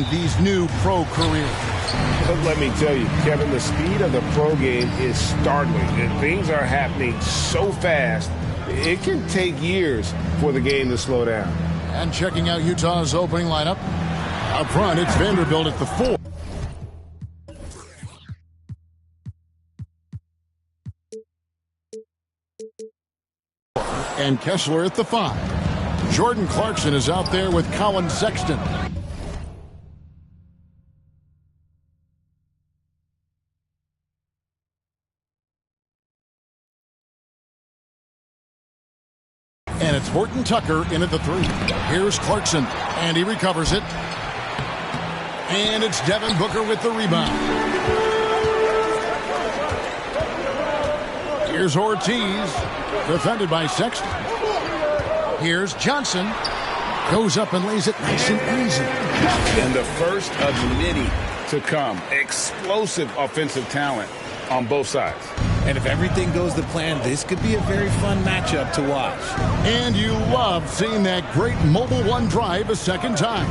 entering these new pro careers. But let me tell you, Kevin, the speed of the pro game is startling. And things are happening so fast, it can take years for the game to slow down. And checking out Utah's opening lineup. Up front, it's Vanderbilt at the 4. And Kessler at the 5. Jordan Clarkson is out there with Colin Sexton. And it's Horton Tucker in at the 3. Here's Clarkson, and he recovers it. And it's Devin Booker with the rebound. Here's Ortiz, defended by Sexton. Here's Johnson. Goes up and lays it nice and easy. And the first of many to come. Explosive offensive talent on both sides. And if everything goes to plan, this could be a very fun matchup to watch. And you love seeing that great mobile one drive a second time.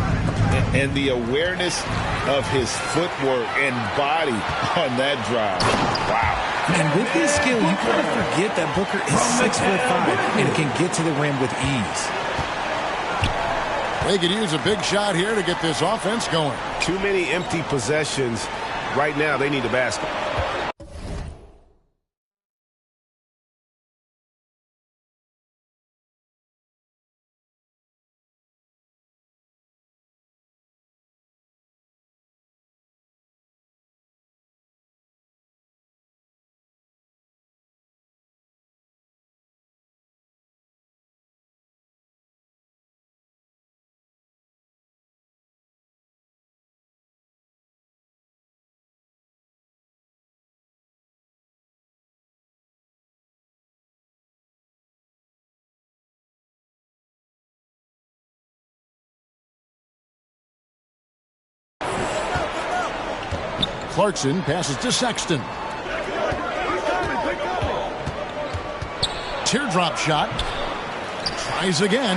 And the awareness of his footwork and body on that drive. Wow. And with his skill, you kind of forget that Booker is 6'5" and can get to the rim with ease. They could use a big shot here to get this offense going. Too many empty possessions. Right now, they need a basket. Clarkson passes to Sexton. Teardrop shot. Tries again.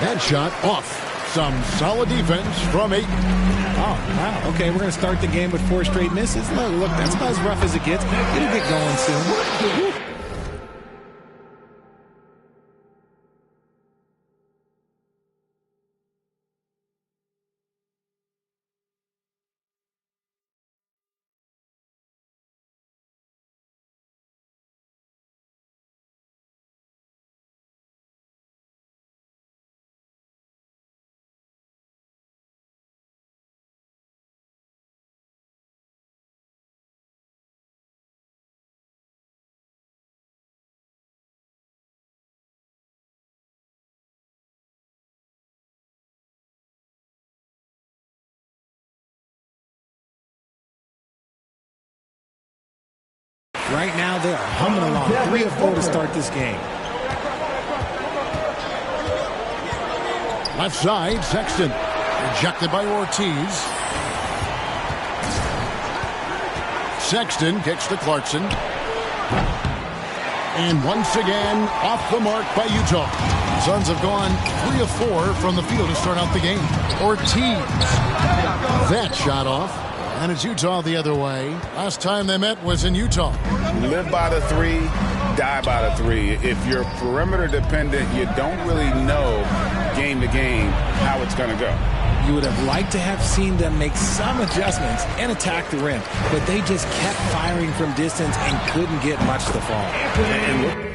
That shot off. Some solid defense from 8. Oh, wow. Okay, we're going to start the game with 4 straight misses. Look, that's about as rough as it gets. It'll get going soon. Right now, they are humming along. 3 of 4 to start this game. Left side, Sexton. Rejected by Ortiz. Sexton kicks to Clarkson. And once again, off the mark by Utah. Suns have gone 3 of 4 from the field to start out the game. Ortiz. That shot off. And it's Utah the other way. Last time they met was in Utah. Live by the 3, die by the 3. If you're perimeter dependent, you don't really know game to game how it's going to go. You would have liked to have seen them make some adjustments and attack the rim, but they just kept firing from distance and couldn't get much to fall. And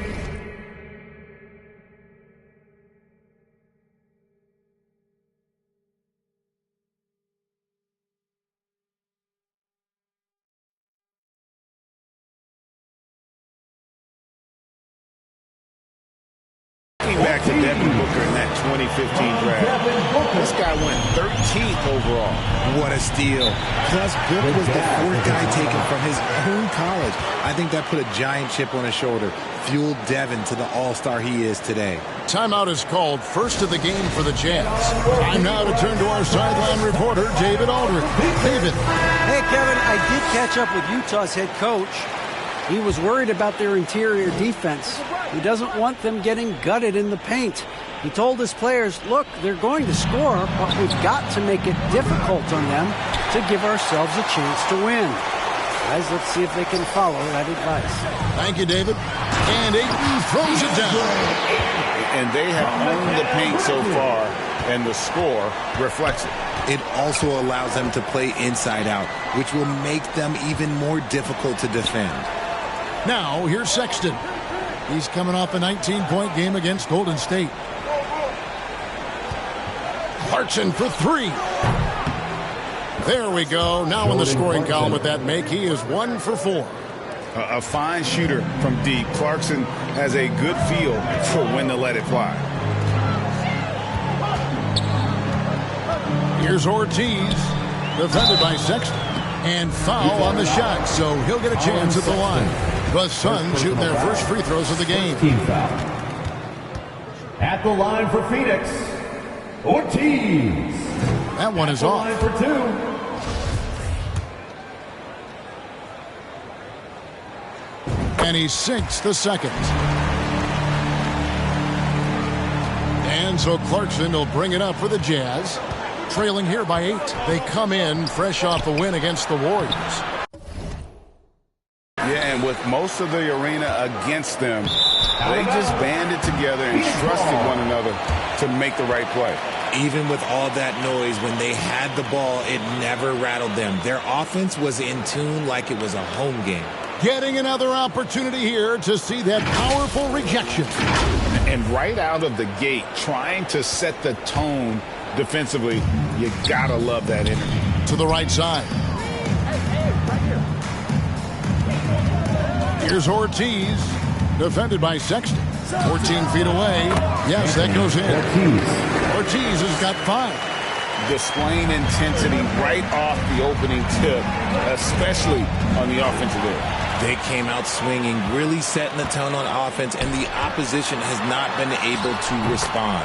back to Devin Booker in that 2015 draft. This guy went 13th overall. What a steal. Plus, Booker was the 4th guy taken from his own college. I think that put a giant chip on his shoulder, fueled Devin to the all-star he is today. Timeout is called, first of the game for the Jazz. Time now to turn to our sideline reporter, David Aldridge. David. Hey, Kevin, I did catch up with Utah's head coach. He was worried about their interior defense. He doesn't want them getting gutted in the paint. He told his players, look, they're going to score, but we've got to make it difficult on them to give ourselves a chance to win. Guys, let's see if they can follow that advice. Thank you, David. And Ayton throws it down. And they have owned the paint so far, and the score reflects it. It also allows them to play inside out, which will make them even more difficult to defend. Now, here's Sexton. He's coming off a 19-point game against Golden State. Clarkson for three. There we go. Now in the scoring column with that make, he is 1 for 4. A fine shooter from deep. Clarkson has a good feel for when to let it fly. Here's Ortiz, defended by Sexton, and foul on the shot, so he'll get a chance at the line. The Suns shooting their first free throws of the game. Team foul. At the line for Phoenix, Ortiz. That one is off. Line for 2. And he sinks the second. And so Clarkson will bring it up for the Jazz. Trailing here by 8. They come in fresh off a win against the Warriors. Yeah, and with most of the arena against them, they just banded together and trusted one another to make the right play. Even with all that noise, when they had the ball, it never rattled them. Their offense was in tune like it was a home game. Getting another opportunity here to see that powerful rejection. And right out of the gate, trying to set the tone defensively, you gotta love that energy. To the right side. Here's Ortiz, defended by Sexton. 14 feet away. Yes, that goes in. Ortiz has got 5. Displaying intensity right off the opening tip, especially on the offensive end. They came out swinging, really setting the tone on offense, and the opposition has not been able to respond.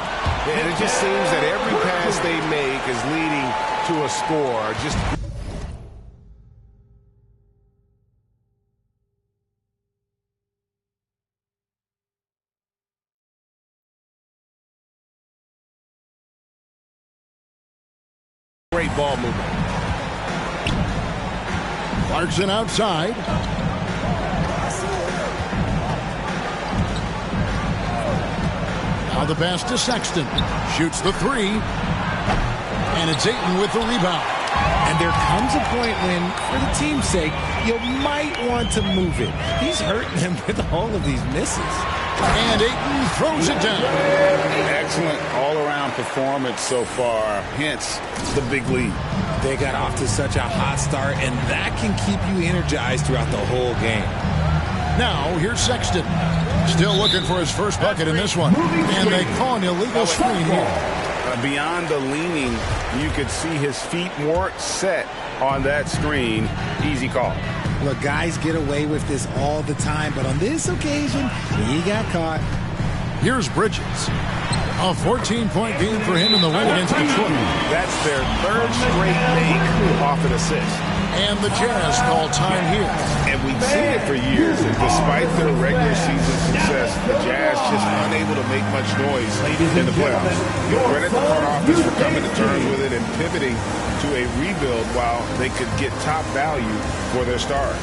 And it just seems that every pass they make is leading to a score. Just great ball movement. Clarkson outside. Now the pass to Sexton. Shoots the 3. And it's Ayton with the rebound. And there comes a point when, for the team's sake, you might want to move it. He's hurting them with all of these misses. And Ayton throws it down. Excellent all-around performance so far, hence the big lead. They got off to such a hot start, and that can keep you energized throughout the whole game. Now, here's Sexton. Still looking for his first bucket in this one. And they call an illegal screen here. Beyond the leaning, you could see his feet more set on that screen. Easy call. Look, guys get away with this all the time, but on this occasion, he got caught. Here's Bridges. A 14-point game for him in the win against Detroit. That's their third straight make off an assist. And the Jazz call time here. And we've seen it for years. And despite their regular season success, the Jazz just unable to make much noise in the playoffs. Credit the front office for coming to terms with it and pivoting to a rebuild while they could get top value for their stars.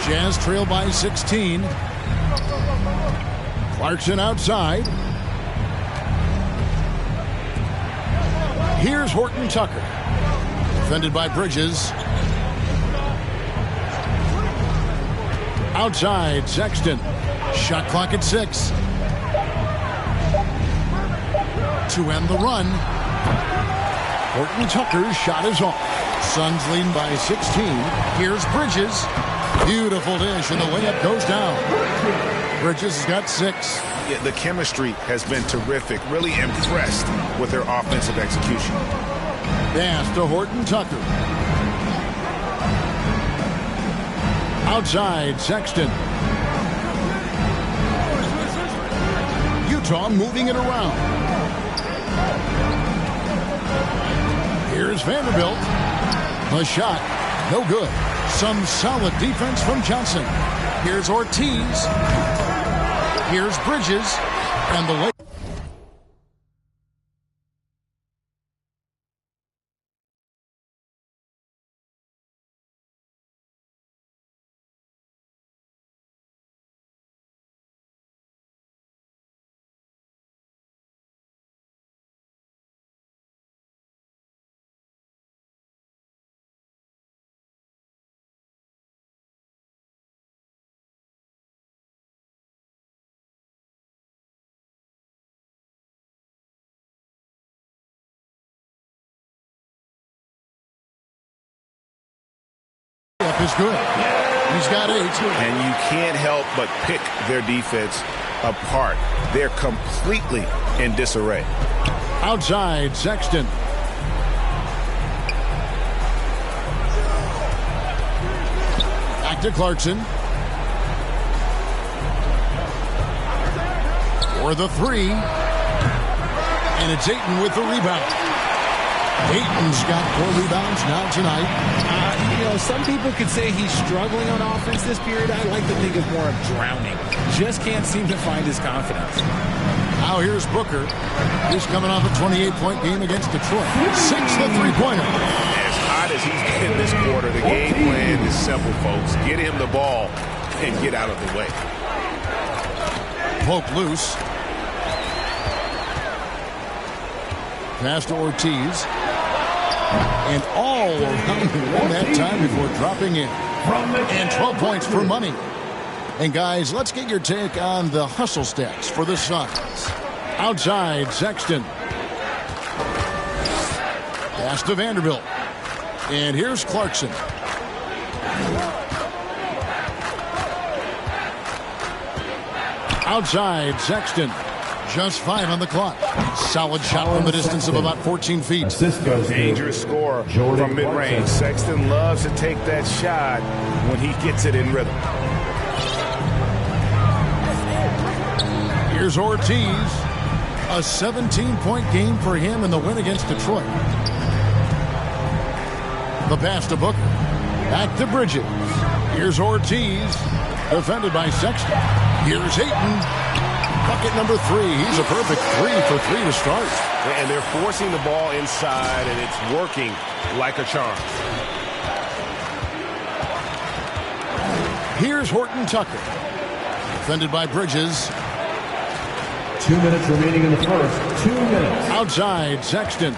Jazz trail by 16. Clarkson outside. Here's Horton Tucker. Defended by Bridges. Outside, Sexton. Shot clock at 6. To end the run. Horton Tucker's shot is off. Suns leading by 16. Here's Bridges. Beautiful dish, and the layup goes down. Bridges has got 6. Yeah, the chemistry has been terrific. Really impressed with their offensive execution. Pass to Horton Tucker. Outside, Sexton. Utah moving it around. Here's Vanderbilt. The shot, no good. Some solid defense from Johnson. Here's Ortiz. Here's Bridges. And the late. Is good. He's got 8. And you can't help but pick their defense apart. They're completely in disarray. Outside, Sexton. Back to Clarkson. For the 3. And it's Ayton with the rebound. Ayton's got 4 rebounds now tonight. Some people could say he's struggling on offense this period. I like to think of more of drowning. Just can't seem to find his confidence. Now here's Booker. He's coming off a 28-point game against Detroit. 6 the three-pointer. As hot as he's been this quarter, the game plan is simple, folks. Get him the ball and get out of the way. Pope loose. Pass to Ortiz. And all around the rim that time before dropping in. And 12 points for money. And guys, let's get your take on the hustle stats for the Suns. Outside, Sexton. Pass to Vanderbilt. And here's Clarkson. Outside, Sexton. Just 5 on the clock. Solid shot from the distance of about 14 feet. Dangerous score from mid-range. Sexton loves to take that shot when he gets it in rhythm. Here's Ortiz. A 17-point game for him in the win against Detroit. The pass to Booker. Back to Bridges. Here's Ortiz. Defended by Sexton. Here's Ayton. Bucket number 3. He's a perfect 3 for 3 to start. And they're forcing the ball inside, and it's working like a charm. Here's Horton Tucker. Defended by Bridges. 2 minutes remaining in the first. 2 minutes. Outside, Sexton.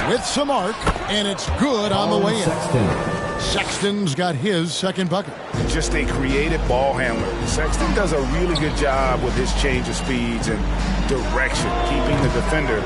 With some arc, and it's good on the way in. Sexton's got his second bucket. Just a creative ball handler. Sexton does a really good job with his change of speeds and direction, keeping the defender.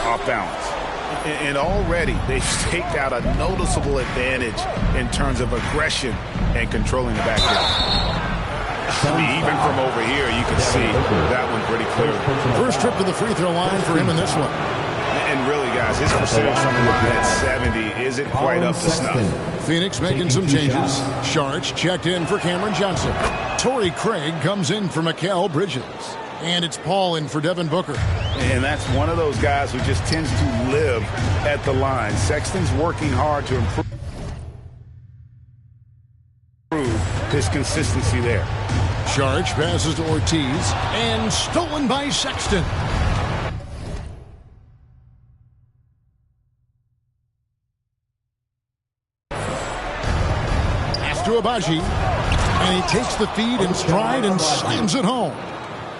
Off balance. And already they've staked out a noticeable advantage in terms of aggression and controlling the backcourt. I mean, even from over here, you can see that one pretty clearly. First trip to the free throw line for him in this one. And really, guys, his percentage from the line at 70 isn't quite up to snuff. Phoenix making some changes. Sharch checked in for Cameron Johnson. Torrey Craig comes in for Mikal Bridges. And it's Paul in for Devin Booker. And that's one of those guys who just tends to live at the line. Sexton's working hard to improve his consistency there. Sharch passes to Ortiz. And stolen by Sexton. Abaji. And he takes the feed in stride and slams it home.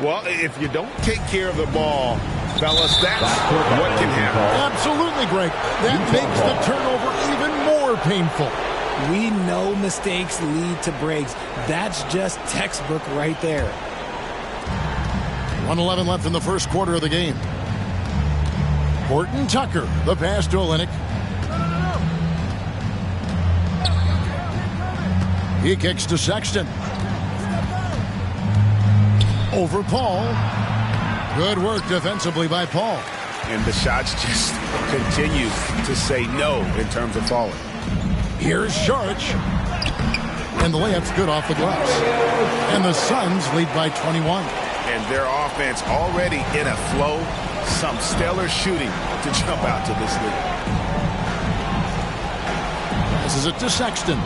Well, if you don't take care of the ball, fellas, that's what can happen. Absolutely, Greg. That makes the turnover even more painful. We know mistakes lead to breaks. That's just textbook right there. 1:11 left in the first quarter of the game. Horton Tucker, the pass to Olynyk. He kicks to Sexton. Over Paul. Good work defensively by Paul. And the shots just continue to say no in terms of falling. Here's Saric. And the layup's good off the glass. And the Suns lead by 21. And their offense already in a flow. Some stellar shooting to jump out to this lead. Passes it to Sexton.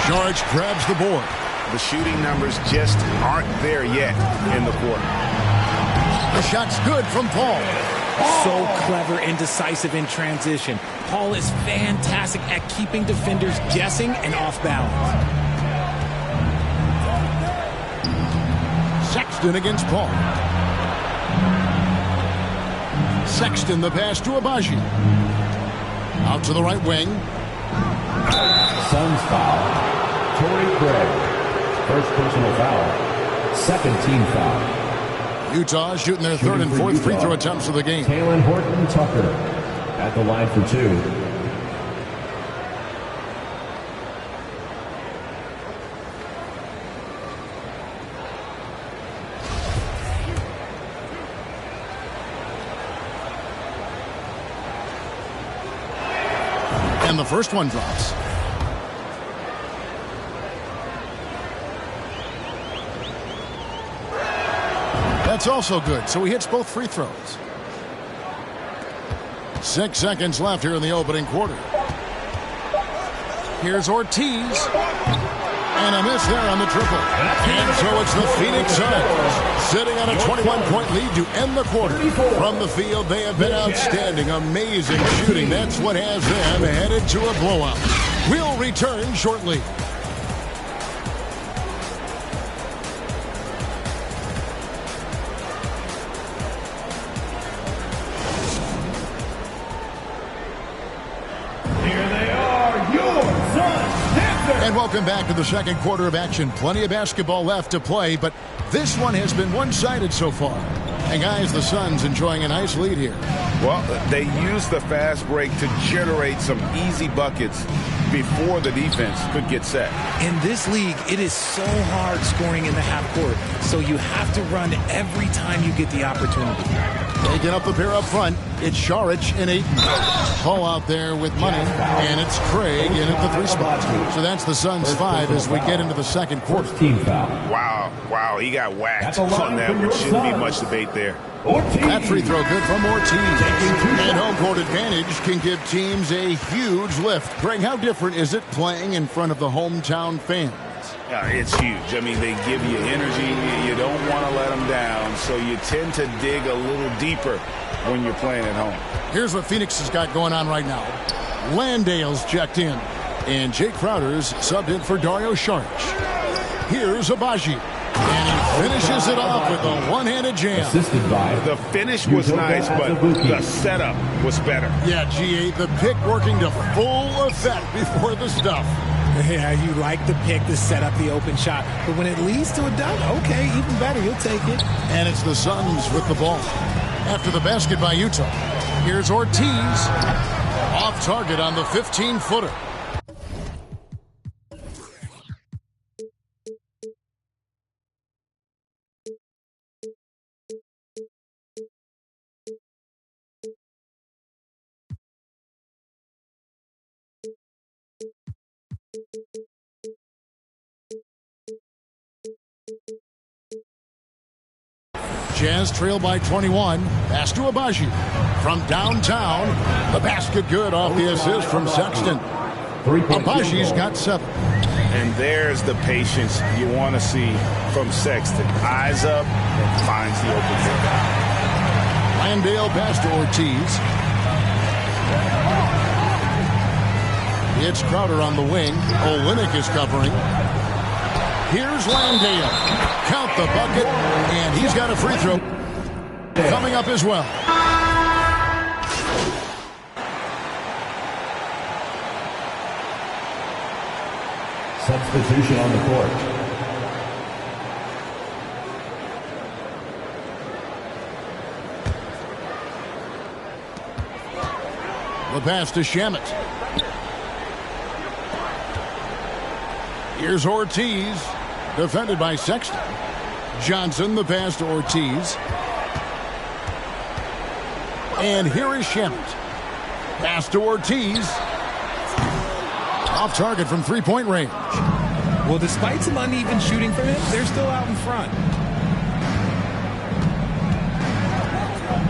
Saric grabs the board. The shooting numbers just aren't there yet in the quarter. The shot's good from Paul. So clever and decisive in transition. Paul is fantastic at keeping defenders guessing and off balance. Sexton against Paul. Sexton the pass to Abaji. Out to the right wing. Suns foul. Torrey Craig. First personal foul. Second team foul. Utah shooting their third and fourth free throw attempts of the game. Taylor Horton Tucker at the line for two. And the first one drops. That's also good, so he hits both free throws. 6 seconds left here in the opening quarter. Here's Ortiz. And a miss there on the triple. And so it's the Phoenix Suns sitting on a 21-point lead to end the quarter. From the field, they have been outstanding. Amazing shooting. That's what has them headed to a blowout. We'll return shortly. And welcome back to the second quarter of action. Plenty of basketball left to play, but this one has been one-sided so far. And guys, the Suns enjoying a nice lead here. Well, they used the fast break to generate some easy buckets before the defense could get set. In this league, it is so hard scoring in the half court, so you have to run every time you get the opportunity. Taking up the pair up front, it's Saric and Ayton. Paul out there with money, and it's Craig in at the 3 spot. So that's the Suns 5 as we get into the second quarter. Team foul. Wow, he got whacked on that one. Shouldn't be much debate there. That free throw good from Ortiz. And home court advantage can give teams a huge lift. Craig, how different is it playing in front of the hometown fans? It's huge. I mean, they give you energy. You don't want to let them down, so you tend to dig a little deeper when you're playing at home. Here's what Phoenix has got going on right now. Landale's checked in, and Jake Crowder's subbed in for Dario Saric. Here's Abaji. And he finishes it off with a one-handed jam. Assisted by the finish was nice, but the setup was better. Yeah, GA, the pick working to full effect before the stuff. Yeah, you like the pick to set up the open shot. But when it leads to a dunk, okay, even better, you'll take it. And it's the Suns with the ball. After the basket by Utah. Here's Ortiz. Off target on the 15-footer. Jazz trail by 21. Pass to Abaji. From downtown, the basket good off the assist from Sexton. Abaji's got 7. And there's the patience you want to see from Sexton. Eyes up and finds the open look. Landale pass to Ortiz. It's Crowder on the wing. Olynyk is covering. Here's Landale. Count the bucket, and he's got a free throw coming up as well. Substitution on the court. The pass to Shamet. Here's Ortiz, defended by Sexton. Johnson, the pass to Ortiz. And here is Shamet. Pass to Ortiz. Off target from three-point range. Well, despite some uneven shooting from him, they're still out in front.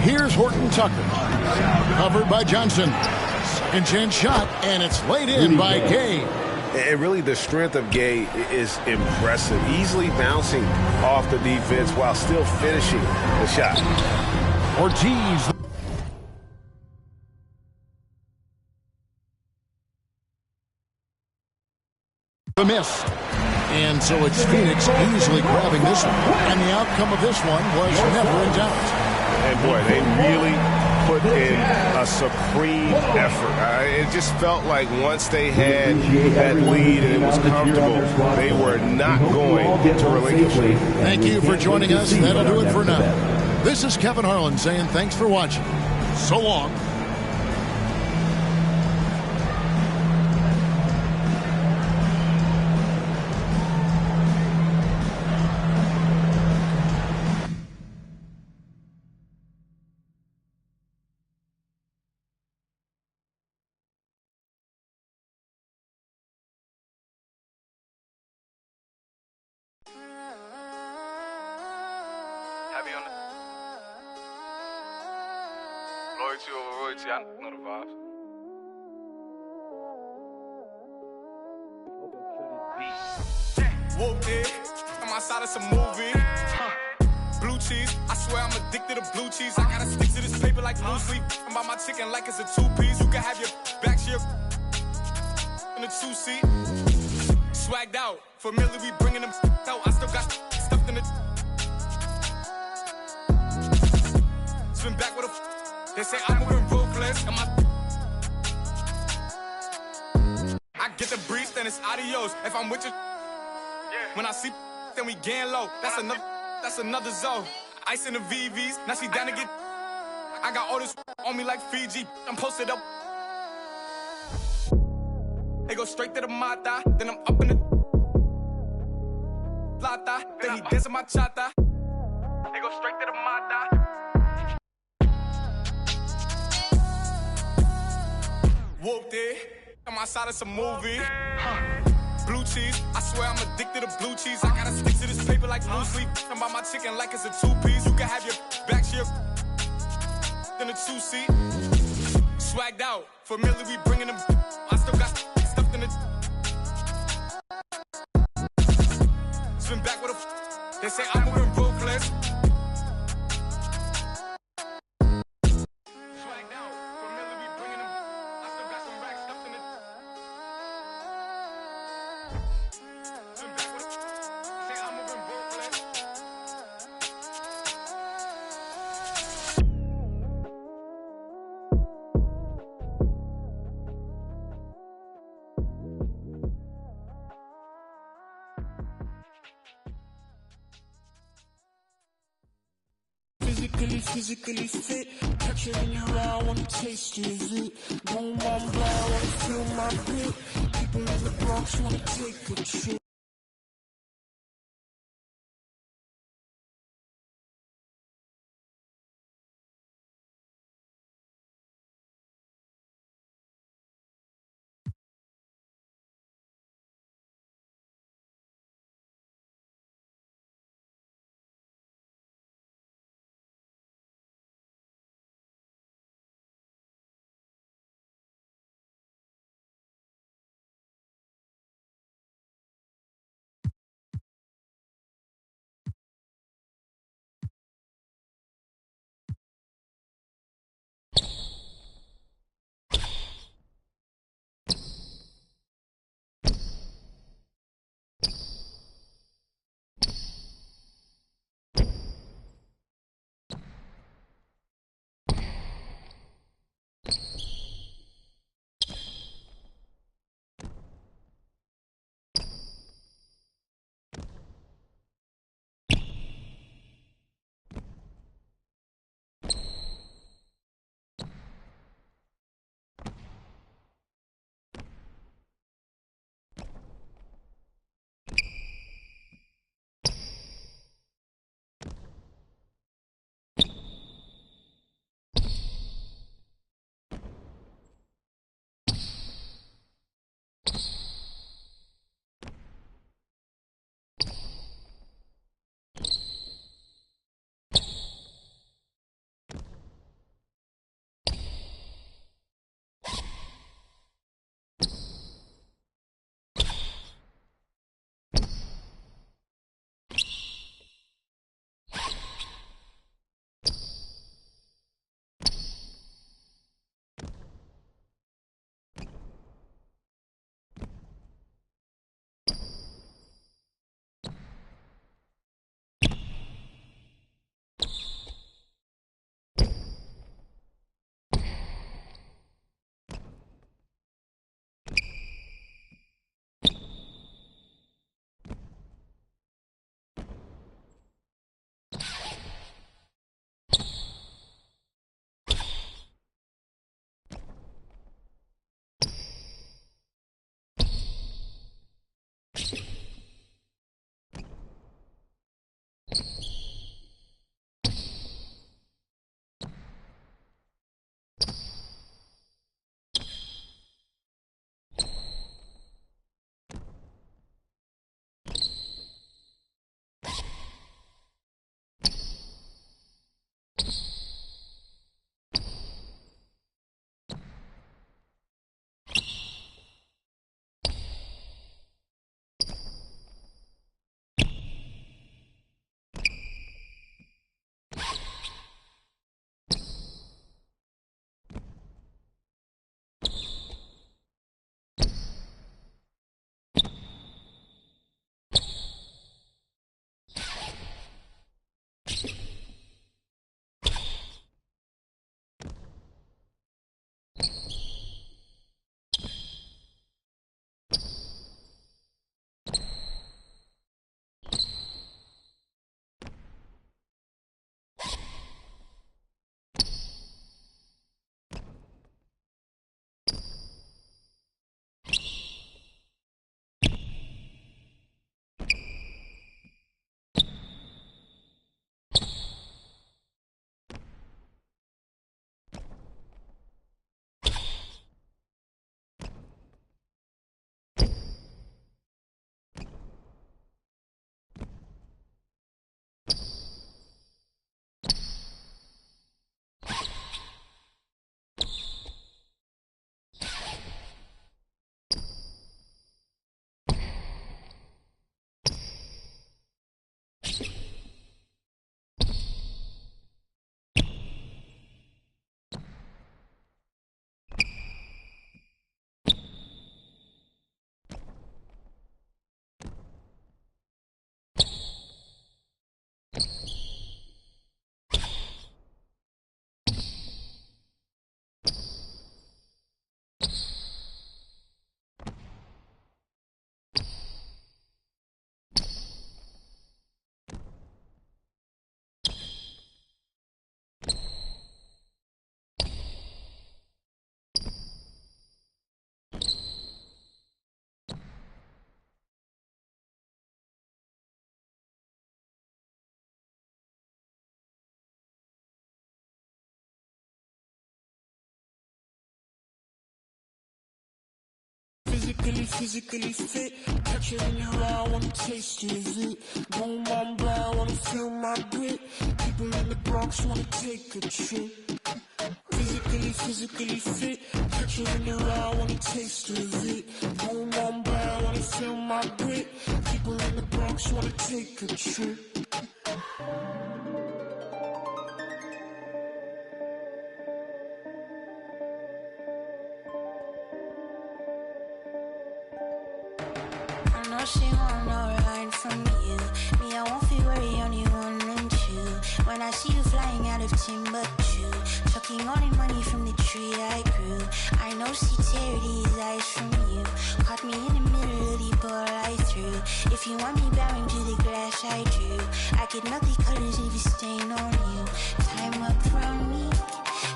Here's Horton Tucker. Covered by Johnson. Second chance shot, and it's laid in by Gay. And really, the strength of Gay is impressive. Easily bouncing off the defense while still finishing the shot. Ortiz. The miss. And so it's Phoenix easily grabbing this one. And the outcome of this one was never in doubt. And boy, they really put in a supreme effort. It just felt like once they had that lead and it was comfortable, they were not going to relinquish it. Thank you for joining us. That'll do it for now. This is Kevin Harlan saying thanks for watching. So long. Heavy on the loyalty over royalty. I know the vibes. Whooped it. I'm outside of some movie. Blue cheese. I swear I'm addicted to blue cheese. I gotta stick to this paper like blue sleep. I'm by my chicken like it's a two-piece. You can have your back here in a two-seat. Swagged out. Familiar, we bringing them out. I still got stuffed in the. Spin back with a. They say I'm moving ruthless. And I get the breeze, then it's adios. If I'm with you, when I see, then we gang low. That's another zone. Ice in the VVs. Now she down to get. I got all this on me like Fiji. I'm posted up. They go straight to the mata. Then I'm up in the plata. Then he dancing my chata. They go straight to the mata. Whooped it. I'm outside of some movie. Blue cheese. I swear I'm addicted to blue cheese. I gotta stick to this paper like blue sleep. I'm by my chicken like it's a two-piece. You can have your back here in a two-seat. Swagged out. Familiar, we bringing them. I still got stuffed in the. Spin back with a. They say I'm moving ruthless. Swagged out. Familiar, we bringing them. I still got some racks stuffed in the. Spin back with a. Say I'm moving ruthless. Physically fit. Catch it in your eye, wanna taste your it. Boom, boom, blah, wanna feel my beat. People in the Bronx wanna take a trip. Physically fit. Catch it in your eye, wanna taste of it. Boom, I'm blind, wanna feel my grit. People in the Bronx wanna take a trip. Physically fit. Catch it in your eye, wanna taste of it. Boom, I'm blind, wanna feel my grit. People in the Bronx wanna take a trip. I know she want no ride from you. Me, I won't feel worry, only one and two. When I see you flying out of Timbuktu, chucking all the money from the tree I grew. I know she tear these eyes from you. Caught me in the middle of the ball I threw. If you want me bowing to the glass I drew, I could melt the colors if you stain on you. Time up from me,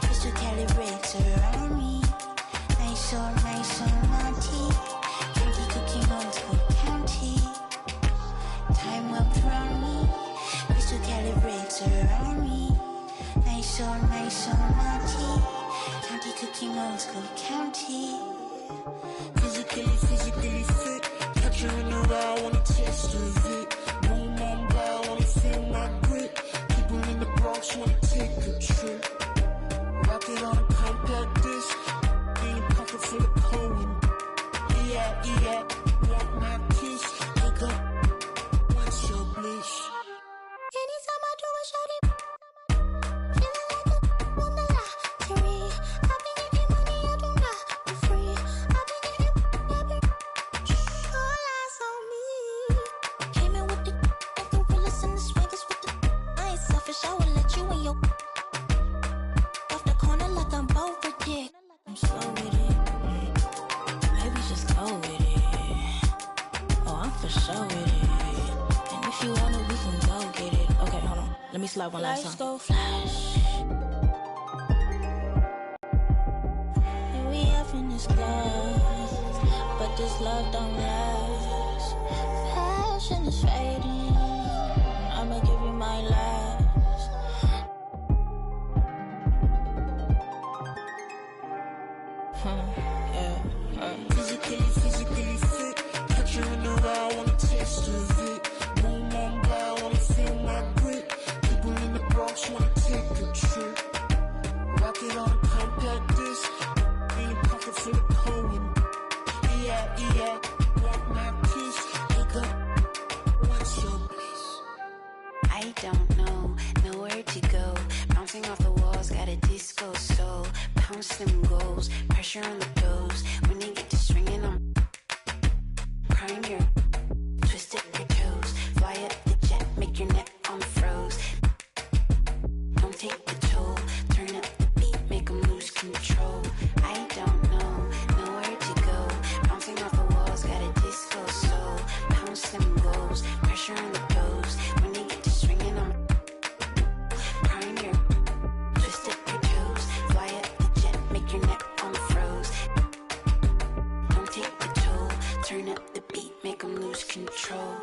crystal calibrates around me. Nice so naughty. Drinky cooking on school county. Time up from me, crystal calibrates around me. Nice so naughty. County cooking old school county. Physically fit. Catch you in the eye, wanna taste of it. Boom, I'm blind, wanna feel my grit. People in the Bronx wanna take a trip. Rock it on a compact disc. In a pocket full of coin. Yeah, want my kiss. Wake up, what's your bliss? Anytime I do a shawty, feeling like a wonder lottery. I've been getting money, I do not for free. I've been getting all eyes on me. Came in with the gorillas and the swaggers with the. I ain't selfish, I will let you in your off the corner like I'm over dick. I'm slow with it, maybe just go with it. Oh, I'm for sure with it. And if you want it, we can go get it. Okay, hold on. Let me slide one last time. Let's go flash. And we up in this class, but this love don't last. Passion is fading. I'ma give you my last. Physically fit. Catch you in the eye, wanna taste of it. Boom, I'm blind, wanna feel my grit. People in the Bronx wanna take a trip. Rock it on a compact disc. In a pocket full of coin. Yeah, want my kiss. Wake up, what's your bliss? I don't know, nowhere to go. Bouncing off the walls, got a disco soul. Pounce them goals, pressure on the toes. When they get to swinging, I'm prime your twisted your toes. Fly up the jet, make your neck on froze. Don't take the toll, turn up the beat, make them lose control. I don't know, nowhere to go. Bouncing off the walls, got a disco soul. Pounce them goals, pressure on the toes. When they get to swinging, I'm prime your twisted your toes. Fly up the jet, make your neck on froze. Don't take the toll, turn up the beat, make them lose control.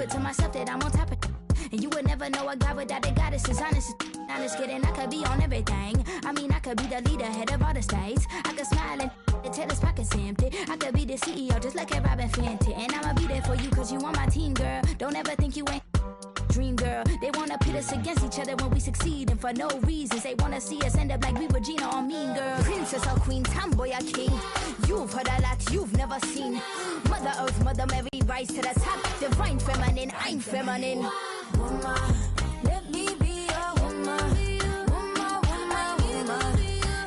it to myself that I'm on top of it. And you would never know a guy without a goddess is honest. Honest kidding, I could be on everything. I mean, I could be the leader, head of all the states. I could smile and tell his pockets empty. I could be the CEO, just like a Robin Fenty. And I'ma be there for you, cause you on my team, girl. Don't ever think you ain't dream, girl. They wanna pit us against each other when we succeed, and for no reasons. They wanna see us end up like we were Gina or Mean Girl. Princess or queen, tomboy or king. You've heard a lot you've never seen. Mother Earth, Mother Mary, rise to the top. Divine feminine, I'm feminine. Woman, let me be a woman. Woman, woman, woman.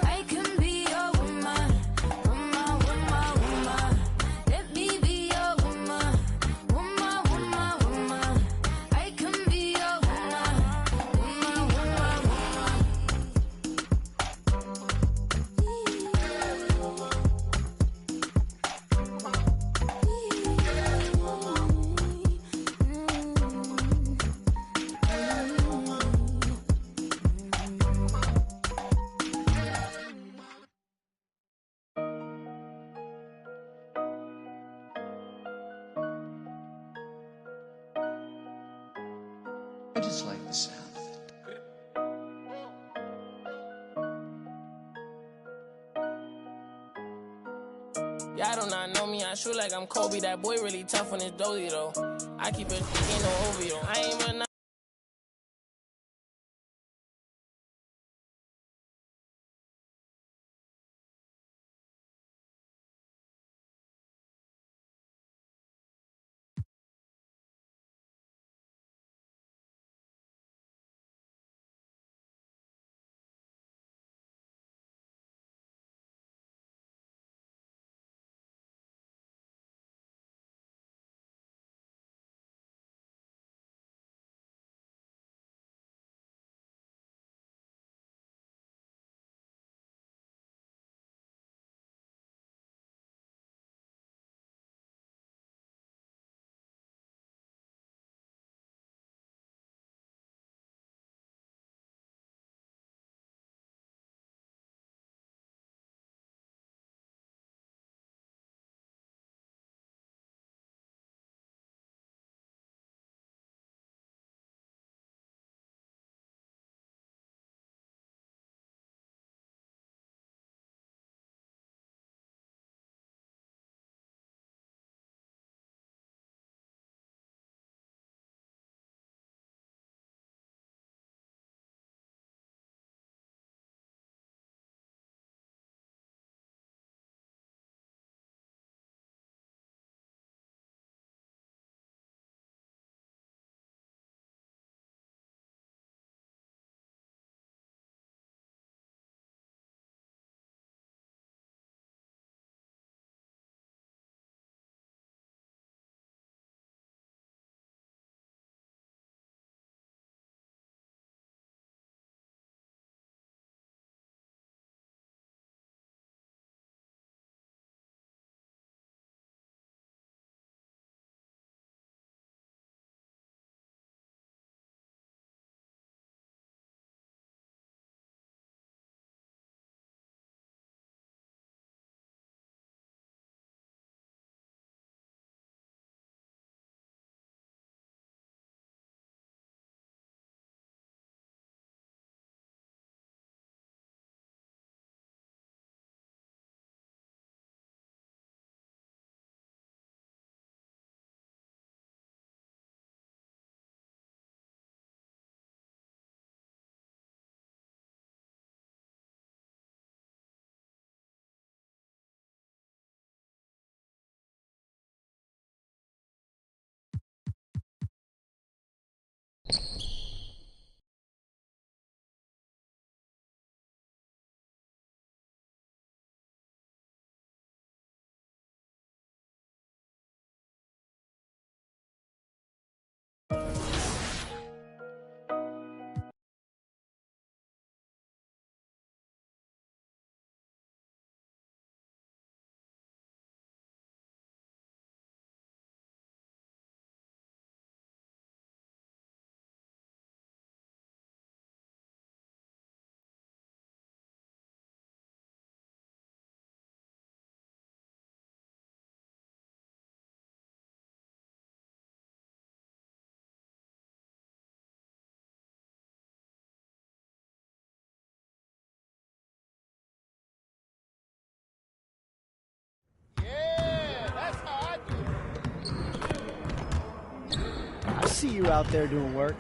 I can be a woman. Woman, woman, woman. Let me be a woman. Woman, woman, woman. I can be a woman. Woman, woman, I just like the sound. Y'all do not know me, I shoot like I'm Kobe. That boy really tough on his dozy though. I keep it in no OVO. I ain't even see you out there doing work.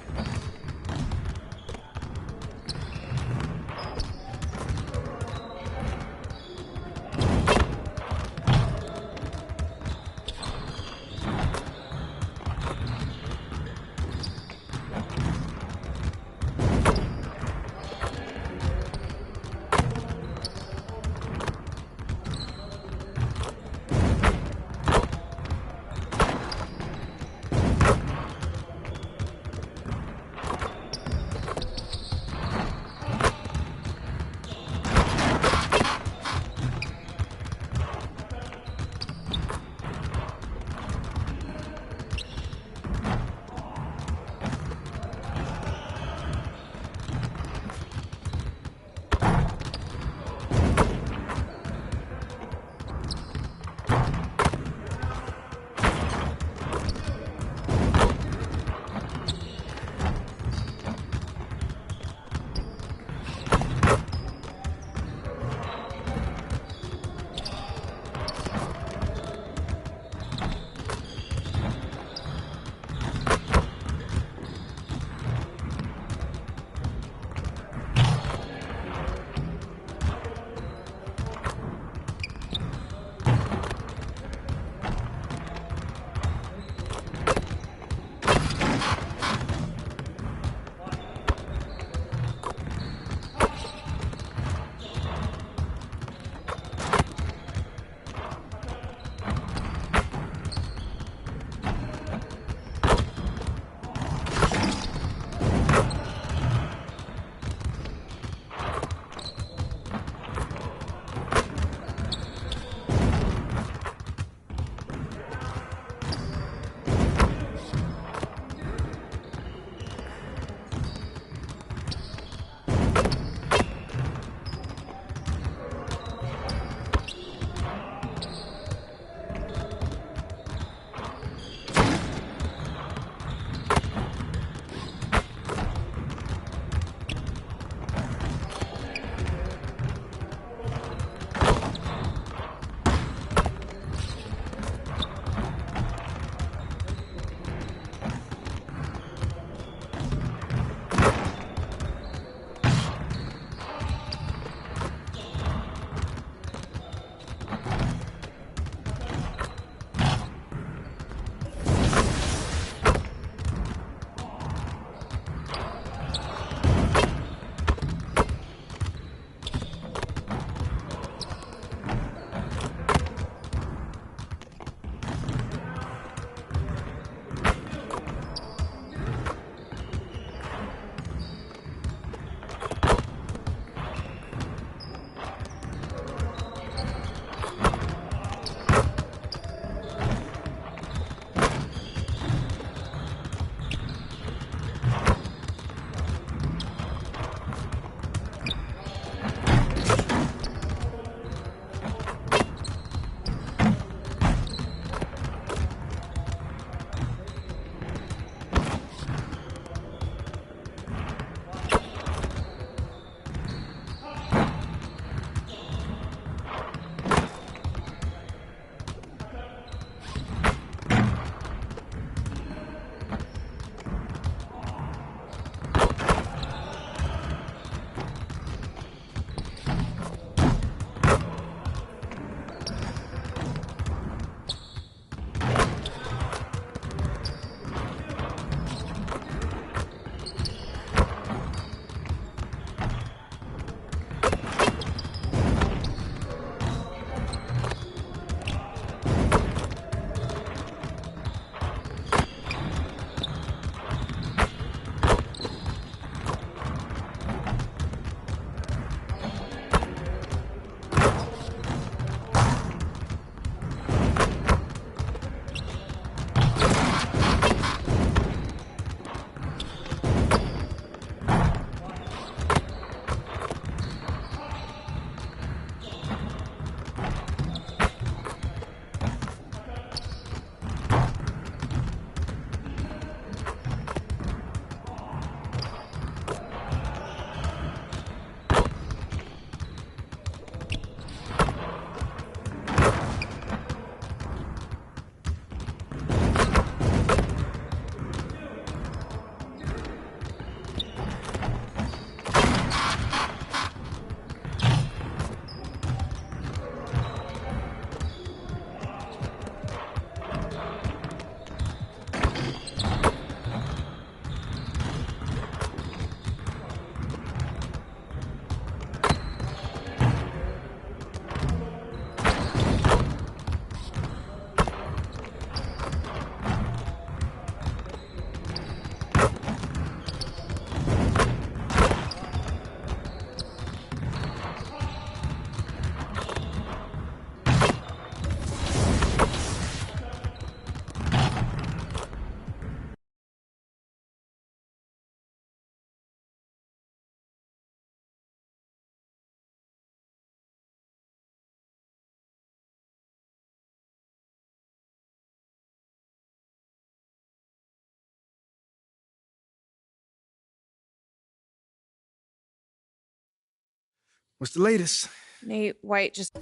What's the latest? Nate White just...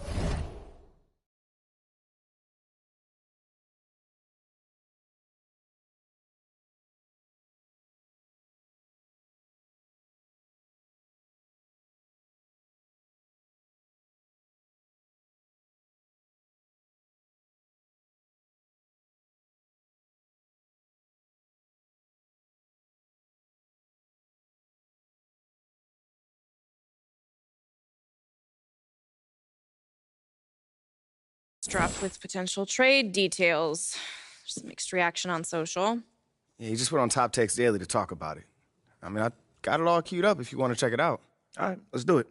dropped with potential trade details. There's mixed reaction on social. Yeah, he just went on Top Text Daily to talk about it. I mean, I got it all queued up if you want to check it out. All right, let's do it.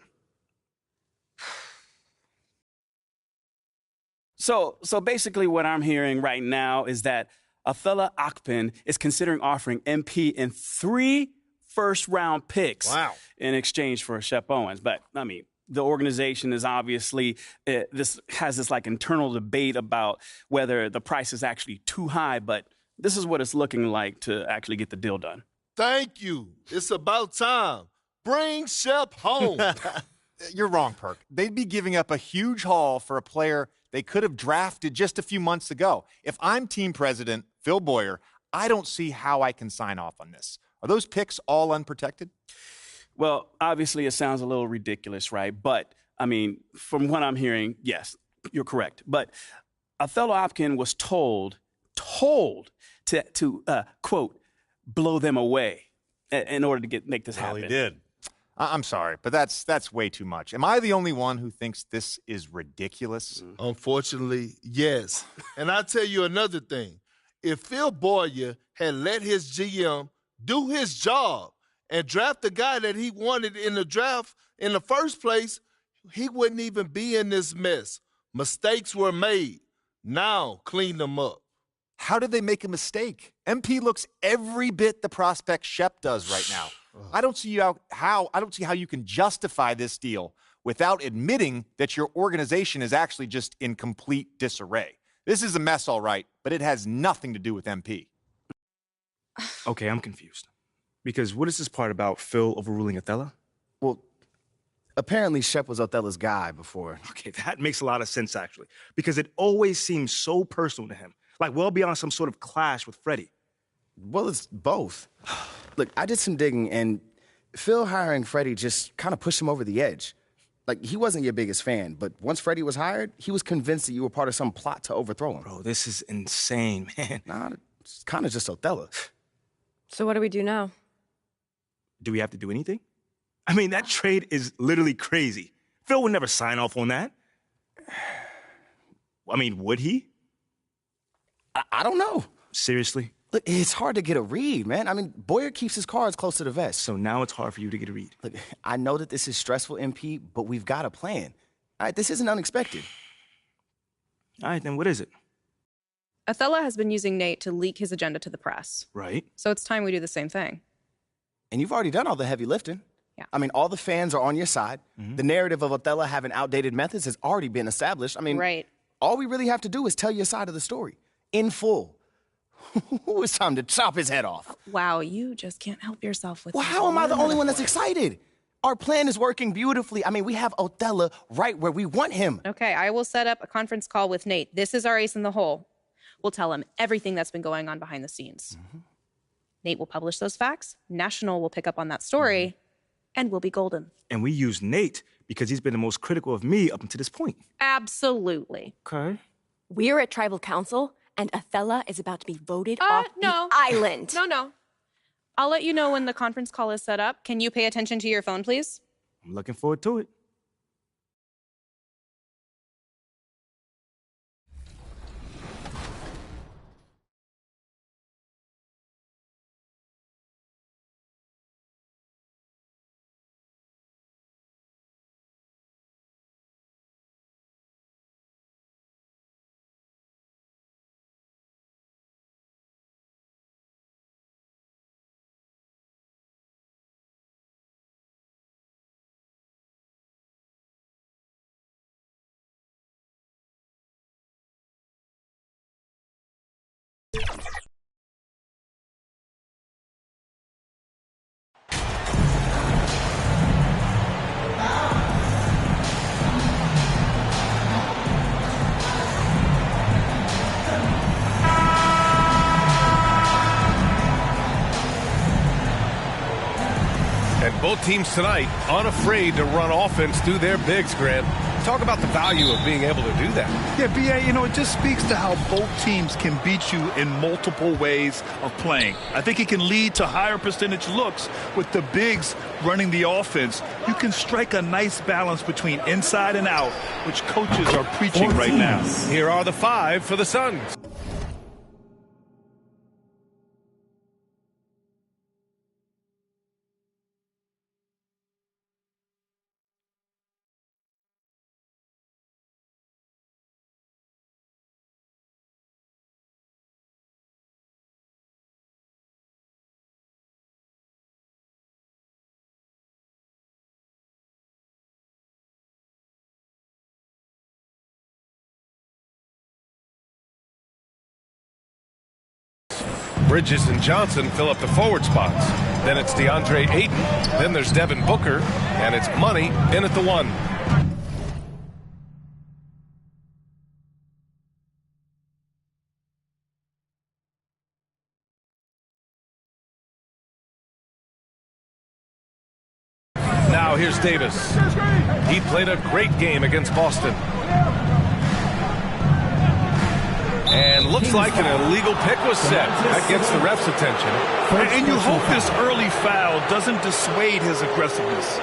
So basically what I'm hearing right now is that Athela Akpin is considering offering MP in 3 first-round picks in exchange for Shep Owens. But, I mean, the organization is obviously, this like internal debate about whether the price is actually too high, but this is what it's looking like to actually get the deal done. Thank you. It's about time. Bring Shep home. You're wrong, Perk. They'd be giving up a huge haul for a player they could have drafted just a few months ago. If I'm team president, Phil Boyer, I don't see how I can sign off on this. Are those picks all unprotected? Well, obviously it sounds a little ridiculous, right? But, I mean, from what I'm hearing, yes, you're correct. But Othello Hopkins was told to quote, blow them away in order to make this happen. He did. I'm sorry, but that's way too much. Am I the only one who thinks this is ridiculous? Unfortunately, yes. And I'll tell you another thing. If Phil Boyer had let his GM do his job and draft the guy that he wanted in the draft in the first place, he wouldn't even be in this mess. Mistakes were made. Now clean them up. How did they make a mistake? MP looks every bit the prospect Shep does right now. I don't see how you can justify this deal without admitting that your organization is actually just in complete disarray. This is a mess, all right, but it has nothing to do with MP. Okay, I'm confused. Because what is this part about Phil overruling Othello? Well, apparently Shep was Othello's guy before. Okay, that makes a lot of sense, actually. Because it always seems so personal to him. Like well beyond some sort of clash with Freddie. Well, it's both. Look, I did some digging, and Phil hiring Freddie just kind of pushed him over the edge. Like, he wasn't your biggest fan, but once Freddie was hired, he was convinced that you were part of some plot to overthrow him. Bro, this is insane, man. Nah, it's kind of just Othello. So what do we do now? Do we have to do anything? I mean, that trade is literally crazy. Phil would never sign off on that. I mean, would he? I don't know. Seriously? Look, it's hard to get a read, man. I mean, Boyer keeps his cards close to the vest. So now it's hard for you to get a read. Look, I know that this is stressful, MP, but we've got a plan. All right, this isn't unexpected. All right, then what is it? Othello has been using Nate to leak his agenda to the press. Right. So it's time we do the same thing. And you've already done all the heavy lifting. Yeah. I mean, all the fans are on your side. Mm-hmm. The narrative of Othello having outdated methods has already been established. I mean, all we really have to do is tell your side of the story in full. It's time to chop his head off. Wow, you just can't help yourself with Well, how am I the only one that's excited? Our plan is working beautifully. I mean, we have Othello right where we want him. Okay, I will set up a conference call with Nate. This is our ace in the hole. We'll tell him everything that's been going on behind the scenes. Mm-hmm. Nate will publish those facts. National will pick up on that story, and we'll be golden. And we use Nate because he's been the most critical of me up until this point. Absolutely. Okay. We're at Tribal Council, and Othello is about to be voted off the island. No. I'll let you know when the conference call is set up. Can you pay attention to your phone, please? I'm looking forward to it. Both teams tonight unafraid to run offense through their bigs, Grant. Talk about the value of being able to do that. Yeah, B.A., it just speaks to how both teams can beat you in multiple ways of playing. I think it can lead to higher percentage looks with the bigs running the offense. You can strike a nice balance between inside and out, which coaches are preaching right now. Here are the 5 for the Suns. Bridges and Johnson fill up the forward spots. Then it's DeAndre Ayton. Then there's Devin Booker. And it's Money in at the 1. Now here's Davis. He played a great game against Boston. And looks like an illegal pick was set. That gets the ref's attention. And you hope this early foul doesn't dissuade his aggressiveness.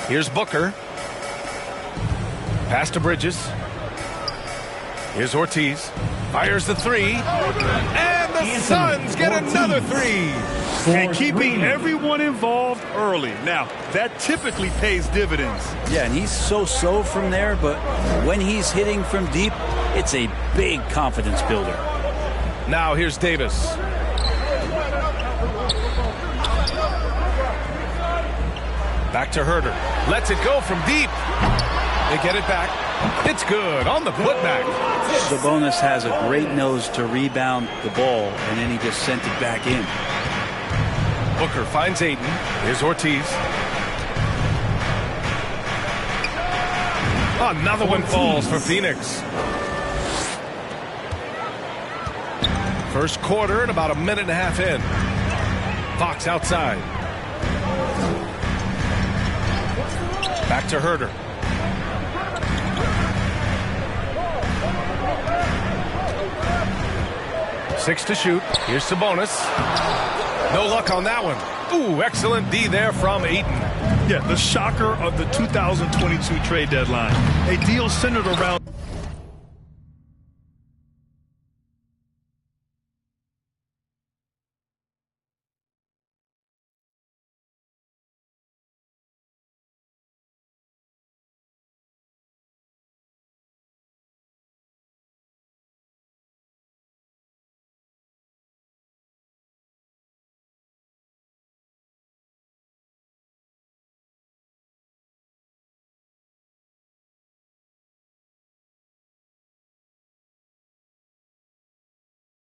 Here's Booker. Pass to Bridges. Here's Ortiz. Fires the 3. And the Suns get another 3. And keeping everyone involved early. Now, that typically pays dividends. Yeah, and he's so-so from there, but when he's hitting from deep, it's a big confidence builder. Now here's Davis. Back to Herter. Lets it go from deep. They get it back. It's good on the putback. Sabonis has a great nose to rebound the ball, and then he just sent it back in. Booker finds Ayton. Here's Ortiz. Another one falls for Phoenix. First quarter and about a minute and a half in. Fox outside. Back to Herter. Six to shoot. Here's Sabonis. No luck on that one. Ooh, excellent D there from Ayton. Yeah, the shocker of the 2022 trade deadline. A deal centered around...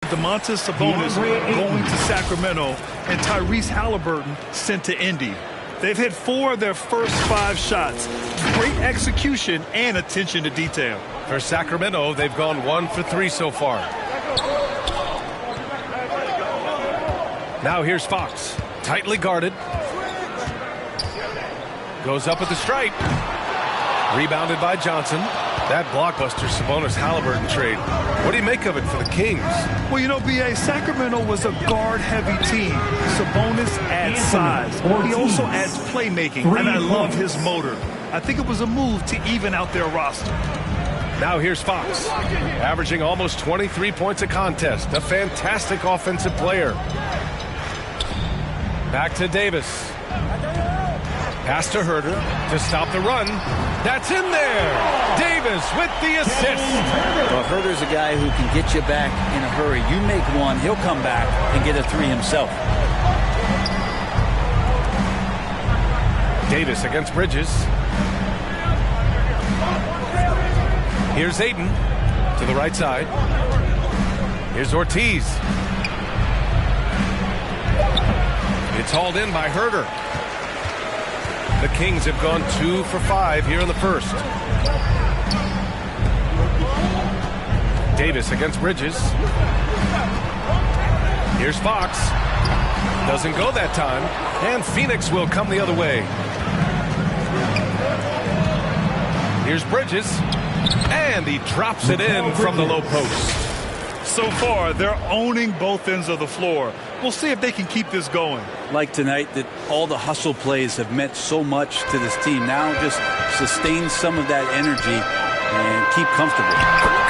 Domantas Sabonis going to Sacramento and Tyrese Halliburton sent to Indy. They've hit 4 of their first 5 shots. Great execution and attention to detail. For Sacramento, they've gone 1 for 3 so far. Now here's Fox. Tightly guarded. Goes up at the stripe. Rebounded by Johnson. That blockbuster Sabonis-Halliburton trade. What do you make of it for the Kings? Well, B.A., Sacramento was a guard-heavy team. Sabonis adds size. He also adds playmaking, and I love his motor. I think it was a move to even out their roster. Now here's Fox, averaging almost 23 points a contest. A fantastic offensive player. Back to Davis. Pass to Herter to stop the run. That's in there. Davis with the assist. Well, Herter's a guy who can get you back in a hurry. You make one, he'll come back and get a 3 himself. Davis against Bridges. Here's Ayton to the right side. Here's Ortiz. It's hauled in by Herter. The Kings have gone 2 for 5 here in the first. Davis against Bridges. Here's Fox. Doesn't go that time. And Phoenix will come the other way. Here's Bridges. And he drops it in from the low post. So far, they're owning both ends of the floor. We'll see if they can keep this going. Like tonight, that all the hustle plays have meant so much to this team. Now just sustain some of that energy and keep comfortable.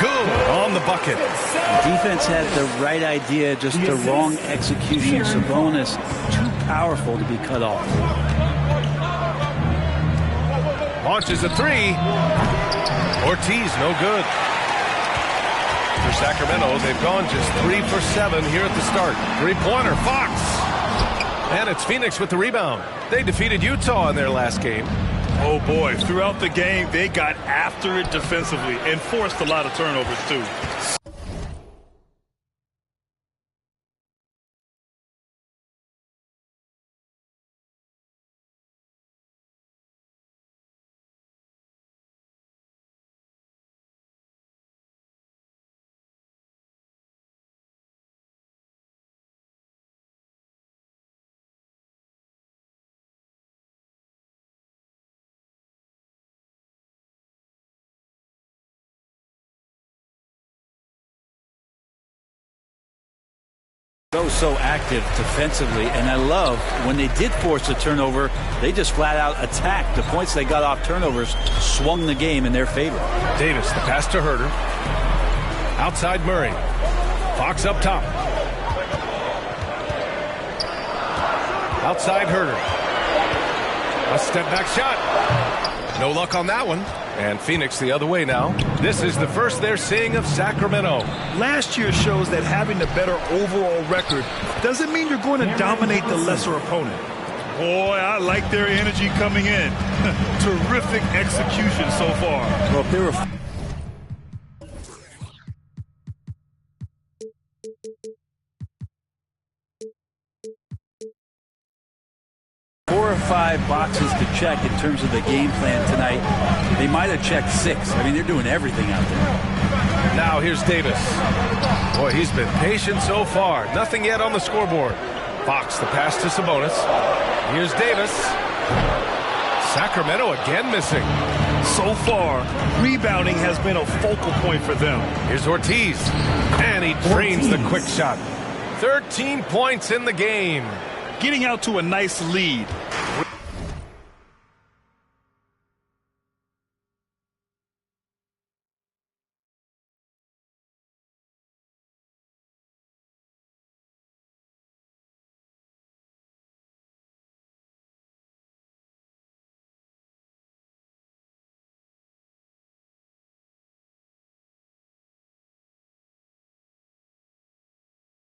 Good on the bucket. The defense had the right idea, just the wrong execution. Sabonis, too powerful to be cut off. Launches a three. Ortiz, no good. For Sacramento, they've gone just 3 for 7 here at the start. Three-pointer, Fox. And it's Phoenix with the rebound. They defeated Utah in their last game. Oh, boy. Throughout the game, they got after it defensively and forced a lot of turnovers, too. So active defensively, and I love when they did force a turnover, they just flat out attacked. The points they got off turnovers swung the game in their favor. Davis, the pass to Herter. Outside Murray. Fox up top. Outside Herter. A step back shot. No luck on that one. And Phoenix the other way now. This is the first they're seeing of Sacramento. Last year shows that having the better overall record doesn't mean you're going to dominate the lesser opponent. Boy, I like their energy coming in. Terrific execution so far. Well, if they were 4 or 5 boxes to check in terms of the game plan tonight, they might have checked 6. I mean, they're doing everything out there. Now here's Davis. Boy, he's been patient so far. Nothing yet on the scoreboard. Fox, the pass to Sabonis. Here's Davis. Sacramento again missing. So far, rebounding has been a focal point for them. Here's Ortiz. And he drains the quick shot. 13 points in the game. Getting out to a nice lead.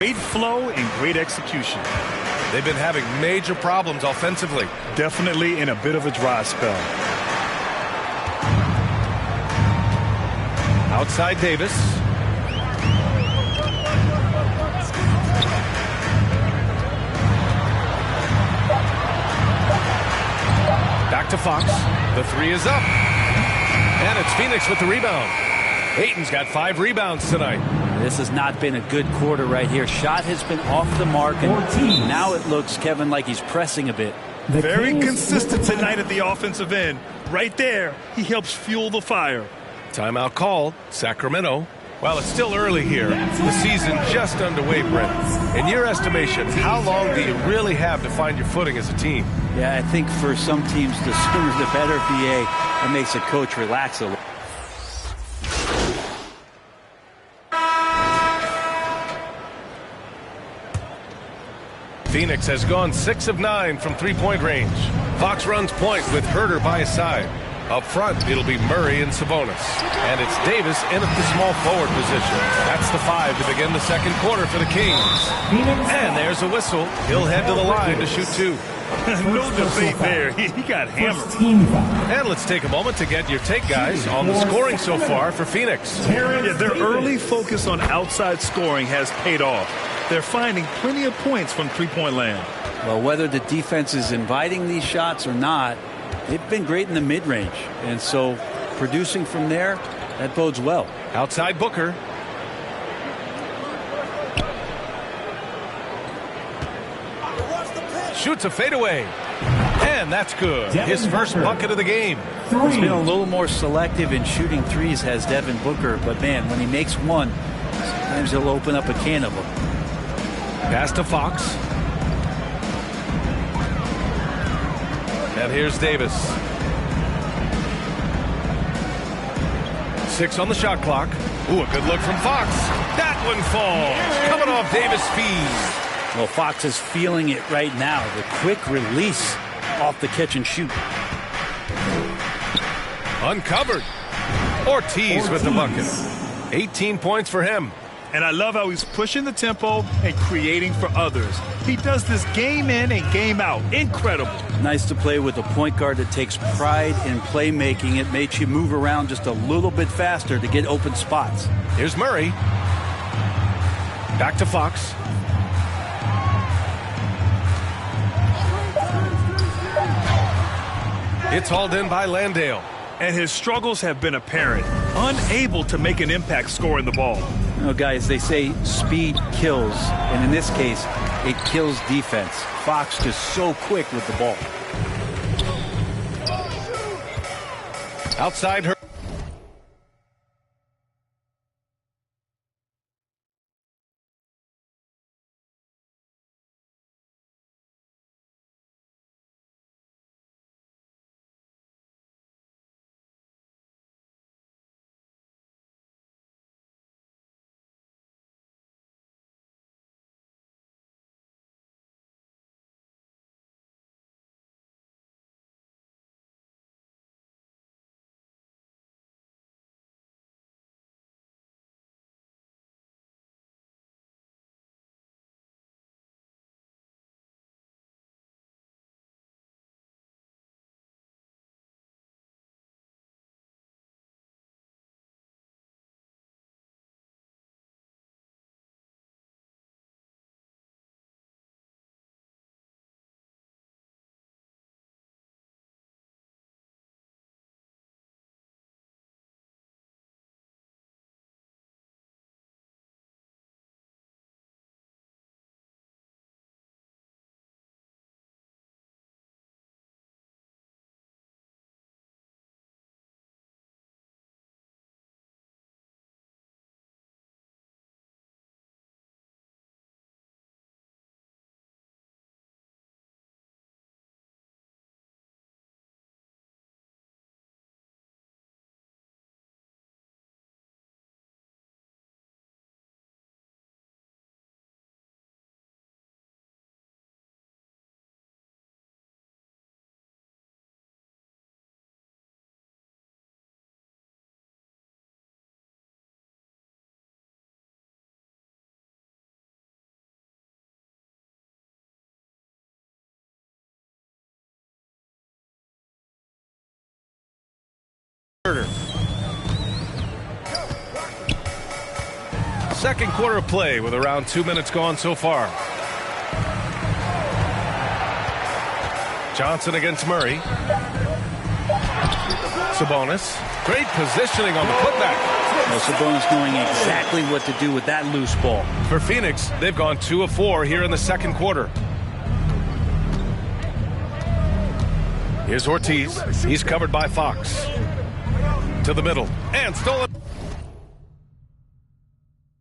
Great flow and great execution. They've been having major problems offensively. Definitely in a bit of a dry spell. Outside Davis. Back to Fox. The three is up. And it's Phoenix with the rebound. Ayton's got 5 rebounds tonight. This has not been a good quarter right here. Shot has been off the mark, and now it looks, Kevin, like he's pressing a bit. Very consistent tonight at the offensive end. Right there, he helps fuel the fire. Timeout called. Sacramento. Well, it's still early here. The season just underway, Brent. In your estimation, how long do you really have to find your footing as a team? Yeah, I think for some teams, the sooner the better, BA. That makes a coach relax a little. Phoenix has gone 6 of 9 from three-point range. Fox runs point with Herter by his side. Up front, it'll be Murray and Sabonis. And it's Davis in at the small forward position. That's the 5 to begin the second quarter for the Kings. And there's a whistle. He'll head to the line to shoot 2. No debate there. He got hammered. And let's take a moment to get your take, guys, on the scoring so far for Phoenix. Yeah, their early focus on outside scoring has paid off. They're finding plenty of points from three-point land. Well, whether the defense is inviting these shots or not, they've been great in the mid-range. And so producing from there, that bodes well. Outside Booker. shoots a fadeaway. And that's good. His first bucket of the game. He's been a little more selective in shooting threes, has Devin Booker. But, man, when he makes one, sometimes he'll open up a can of them. Pass to Fox. And here's Davis. 6 on the shot clock. Ooh, a good look from Fox. That one falls. Coming off Davis' feed. Well, Fox is feeling it right now. The quick release off the catch and shoot. Uncovered. Ortiz with the bucket. 18 points for him. And I love how he's pushing the tempo and creating for others. He does this game in and game out. Incredible. Nice to play with a point guard that takes pride in playmaking. It makes you move around just a little bit faster to get open spots. Here's Murray. Back to Fox. It's hauled in by Landale. And his struggles have been apparent. Unable to make an impact scoring the ball. You know, guys, they say speed kills. And in this case, it kills defense. Fox just so quick with the ball. Outside her. Second quarter of play with around 2 minutes gone so far. Johnson against Murray. Sabonis. Great positioning on the putback. Well, Sabonis knowing exactly what to do with that loose ball. For Phoenix, they've gone 2 of 4 here in the second quarter. Here's Ortiz. He's covered by Fox. To the middle. And stolen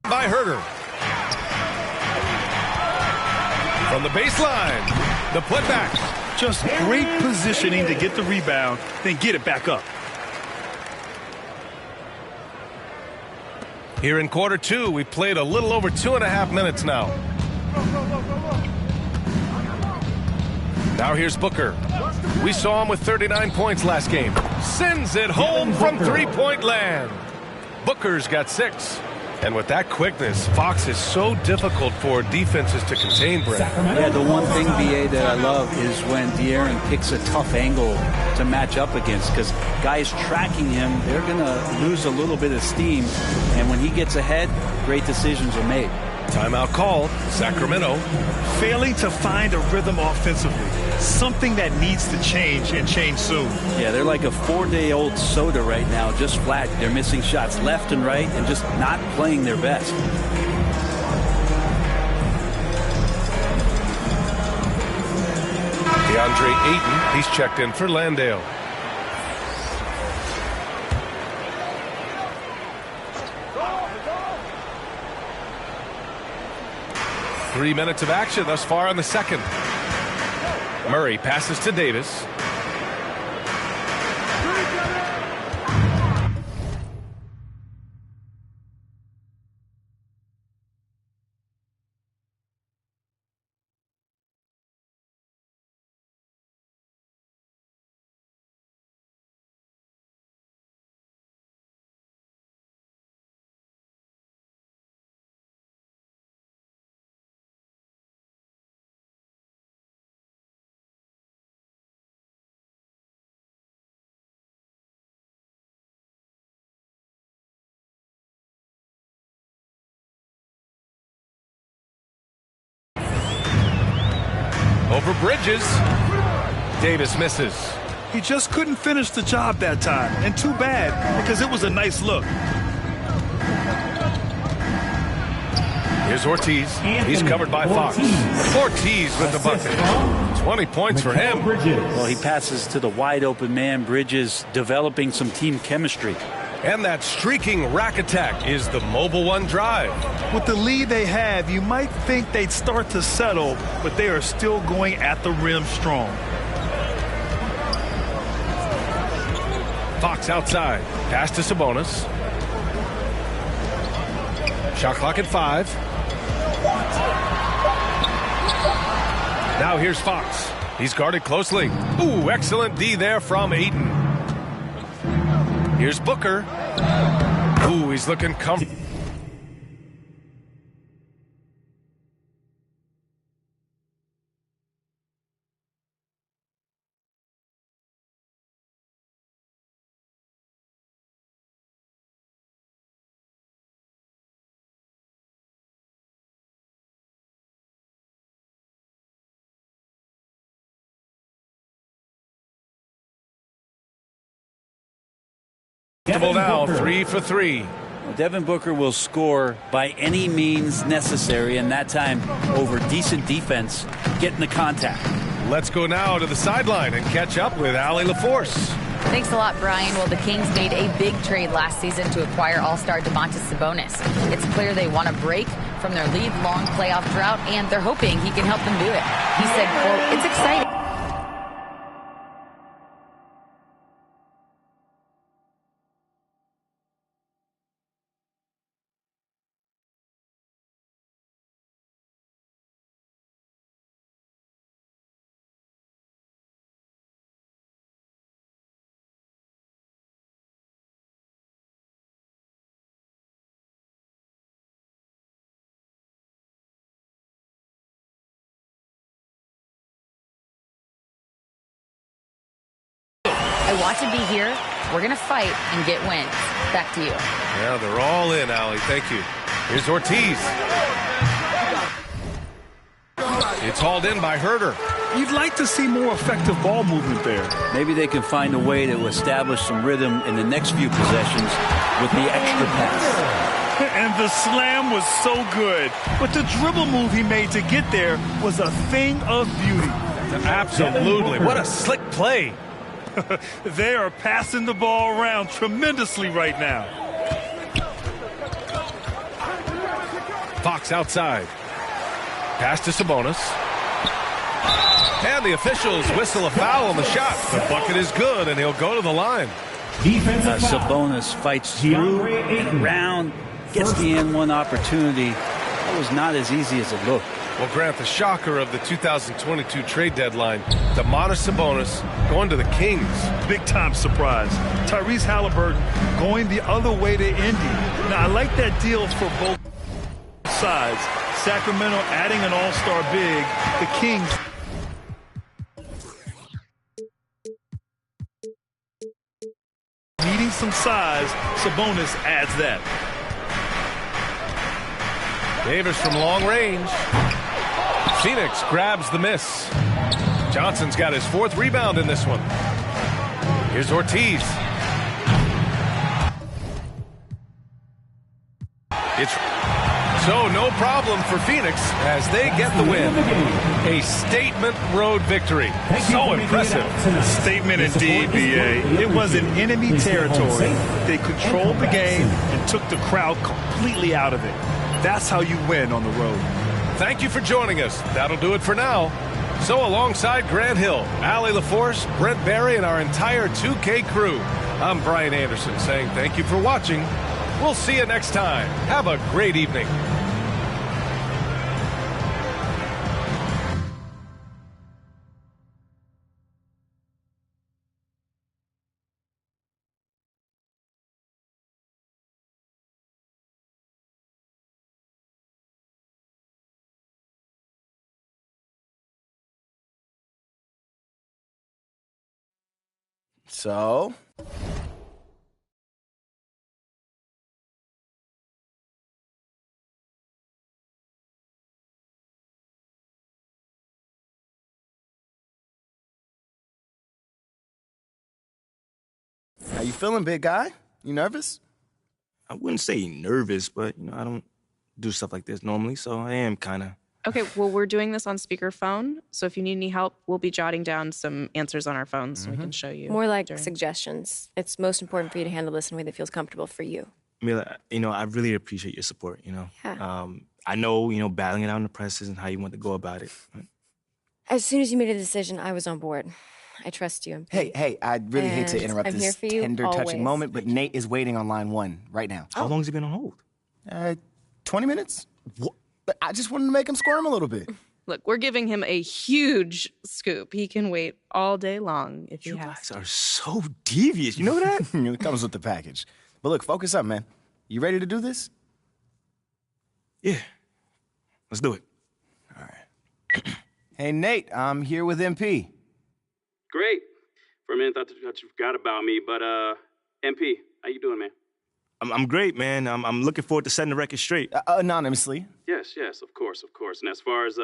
by Herter. From the baseline, the putback. Just great positioning to get the rebound, then get it back up. Here in quarter 2, we played a little over 2.5 minutes now. Now here's Booker. We saw him with 39 points last game. Sends it home from three-point land. Booker's got 6. And with that quickness, Fox is so difficult for defenses to contain, Brett. Yeah, the one thing, BA, that I love is when De'Aaron picks a tough angle to match up against, because guys tracking him, they're going to lose a little bit of steam. And when he gets ahead, great decisions are made. Timeout called. Sacramento. Failing to find a rhythm offensively. Something that needs to change and change soon. Yeah, they're like a 4-day-old soda right now, just flat. They're missing shots left and right and just not playing their best. DeAndre Ayton, he's checked in for Landale. Three minutes of action thus far in the second. Murray passes to Davis. Over Bridges. Davis misses. He just couldn't finish the job that time, and too bad, because it was a nice look. Here's Ortiz. He's covered by Fox. Ortiz with the bucket. 20 points for him. Well, he passes to the wide open man. Bridges developing some team chemistry. And that streaking rack attack is the Mobile One drive. With the lead they have, you might think they'd start to settle, but they are still going at the rim strong. Fox outside. Pass to Sabonis. Shot clock at 5. Now here's Fox. He's guarded closely. Ooh, excellent D there from Ayton. Here's Booker. Ooh, he's looking comfortable. Now 3 for 3. Well, Devin Booker will score by any means necessary, and that time over decent defense, getting the contact. Let's go now to the sideline and catch up with Allie LaForce. Thanks a lot, Brian. Well, the Kings made a big trade last season to acquire All-Star Domantas Sabonis. It's clear they want to break from their league-long playoff drought, and they're hoping he can help them do it. He said, quote, "It's exciting." I want to be here. We're going to fight and get wins. Back to you. Yeah, they're all in, Allie. Thank you. Here's Ortiz. It's hauled in by Herter. You'd like to see more effective ball movement there. Maybe they can find a way to establish some rhythm in the next few possessions with the extra pass. And the slam was so good. But the dribble move he made to get there was a thing of beauty. Absolutely. What a slick play. They are passing the ball around tremendously right now. Fox outside. Pass to Sabonis. And the officials whistle a foul on the shot. The bucket is good, and he'll go to the line. Sabonis fights through and around, gets the N1 opportunity. That was not as easy as it looked. Well, Grant, the shocker of the 2022 trade deadline, Domantas Sabonis going to the Kings. Big-time surprise. Tyrese Halliburton going the other way to Indy. Now, I like that deal for both sides. Sacramento adding an all-star big. The Kings needing some size. Sabonis adds that. Davis from long range. Phoenix grabs the miss. Johnson's got his 4th rebound in this one. Here's Ortiz. So no problem for Phoenix as they get the win. A statement road victory. So impressive. Statement indeed, BA. It was in enemy territory. They controlled the game and took the crowd completely out of it. That's how you win on the road. Thank you for joining us. That'll do it for now. So alongside Grant Hill, Allie LaForce, Brent Barry, and our entire 2K crew, I'm Brian Anderson saying thank you for watching. We'll see you next time. Have a great evening. So? How you feeling, big guy? You nervous? I wouldn't say nervous, but, I don't do stuff like this normally, so I am kind of. Okay, well, we're doing this on speakerphone, so if you need any help, we'll be jotting down some answers on our phones so we can show you. More like suggestions. It's most important for you to handle this in a way that feels comfortable for you. Mila, I really appreciate your support, Yeah. I know, battling it out in the press isn't how you want to go about it. As soon as you made a decision, I was on board. I trust you. Hey, I really hate to And interrupt I'm here this for you tender, touching always. moment, but Nate is waiting on line 1 right now. How long has he been on hold? 20 minutes. What? But I just wanted to make him squirm a little bit. Look, we're giving him a huge scoop. He can wait all day long if he has You guys to. are so devious. You know that? It comes with the package. But look, focus up, man. You ready to do this? Yeah. Let's do it. All right. Hey, Nate, I'm here with MP. Great. For a minute, I thought you forgot about me, but MP, how you doing, man? I'm great, man. I'm looking forward to setting the record straight. Anonymously. Yes, of course. And as far as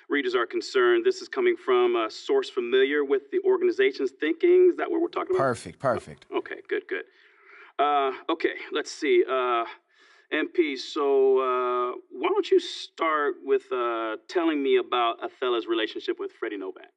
readers are concerned, this is coming from a source familiar with the organization's thinking. Is that what we're talking about? Perfect. Okay, good. Okay, let's see. MP, so why don't you start with telling me about Othello's relationship with Freddie Novak?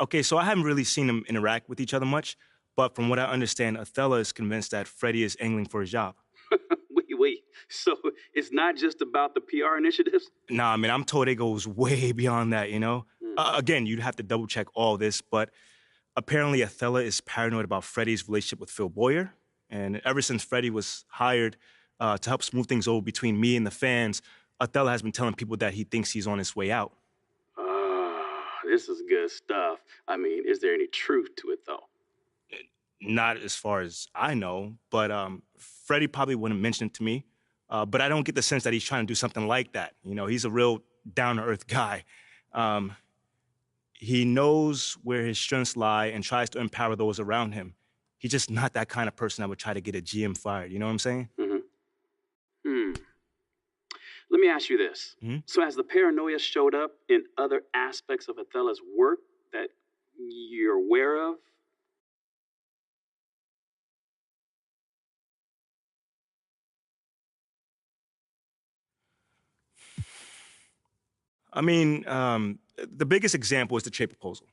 Okay, so I haven't really seen them interact with each other much, but from what I understand, Othello is convinced that Freddie is angling for his job. Wait. So it's not just about the PR initiatives? Nah, man, I'm told it goes way beyond that, Again, you'd have to double check all this, but apparently Othello is paranoid about Freddie's relationship with Phil Boyer. And ever since Freddie was hired to help smooth things over between me and the fans, Othello has been telling people that he thinks he's on his way out. This is good stuff. I mean, is there any truth to it, though? Not as far as I know, but Freddie probably wouldn't mention it to me. But I don't get the sense that he's trying to do something like that. He's a real down-to-earth guy. He knows where his strengths lie and tries to empower those around him. He's just not that kind of person that would try to get a GM fired. You know what I'm saying? Let me ask you this. Mm-hmm. So has the paranoia showed up in other aspects of Othello's work that you're aware of? I mean, the biggest example is the trade proposal.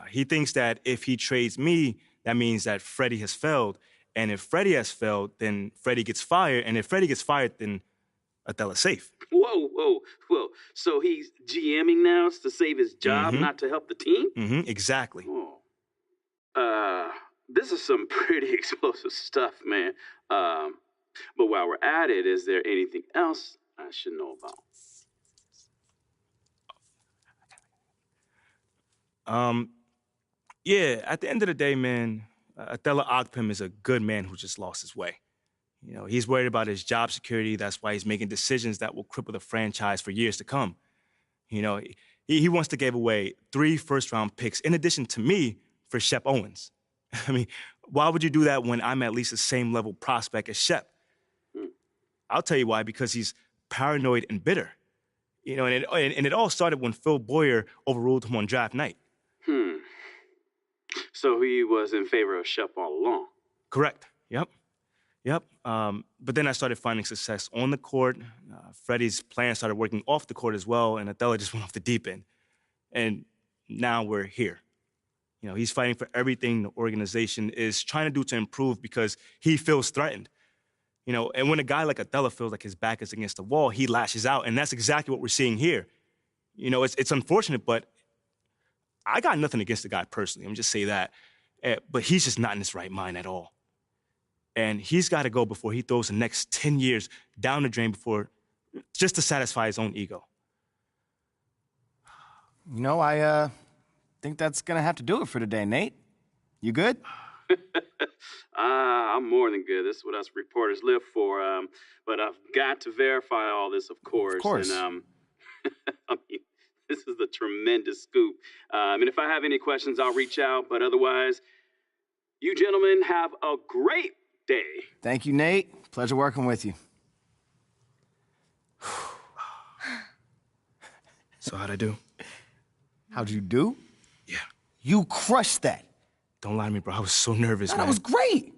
He thinks that if he trades me, that means that Freddie has failed. And if Freddie has failed, then Freddie gets fired. And if Freddie gets fired, then Othello's safe. Whoa. So he's GMing now to save his job, not to help the team? Exactly. This is some pretty explosive stuff, man. But while we're at it, is there anything else I should know about? Yeah, at the end of the day, man, Othello Ogpim is a good man who just lost his way. He's worried about his job security. That's why he's making decisions that will cripple the franchise for years to come. He wants to give away 3 first-round picks in addition to me for Shep Owens. I mean, why would you do that when I'm at least the same level prospect as Shep? I'll tell you why, because he's paranoid and bitter. You know, and it all started when Phil Boyer overruled him on draft night. So he was in favor of Shep all along? Correct. Yep. But then I started finding success on the court. Freddie's plan started working off the court as well, and Othello just went off the deep end. And now we're here. You know, he's fighting for everything the organization is trying to do to improve because he feels threatened. You know, and when a guy like Othello feels like his back is against the wall, he lashes out, and that's exactly what we're seeing here. You know, it's unfortunate, but I got nothing against the guy personally. Let me just say that. But he's just not in his right mind at all. And he's got to go before he throws the next 10 years down the drain just to satisfy his own ego. You know, I think that's going to have to do it for today, Nate. You good? I'm more than good. This is what us reporters live for. But I've got to verify all this, of course. Of course. And, I mean, this is a tremendous scoop. And if I have any questions, I'll reach out. But otherwise, you gentlemen have a great day. Thank you, Nate. Pleasure working with you. So how'd I do? How'd you do? Yeah. You crushed that. Don't lie to me, bro. I was so nervous, man. That was great.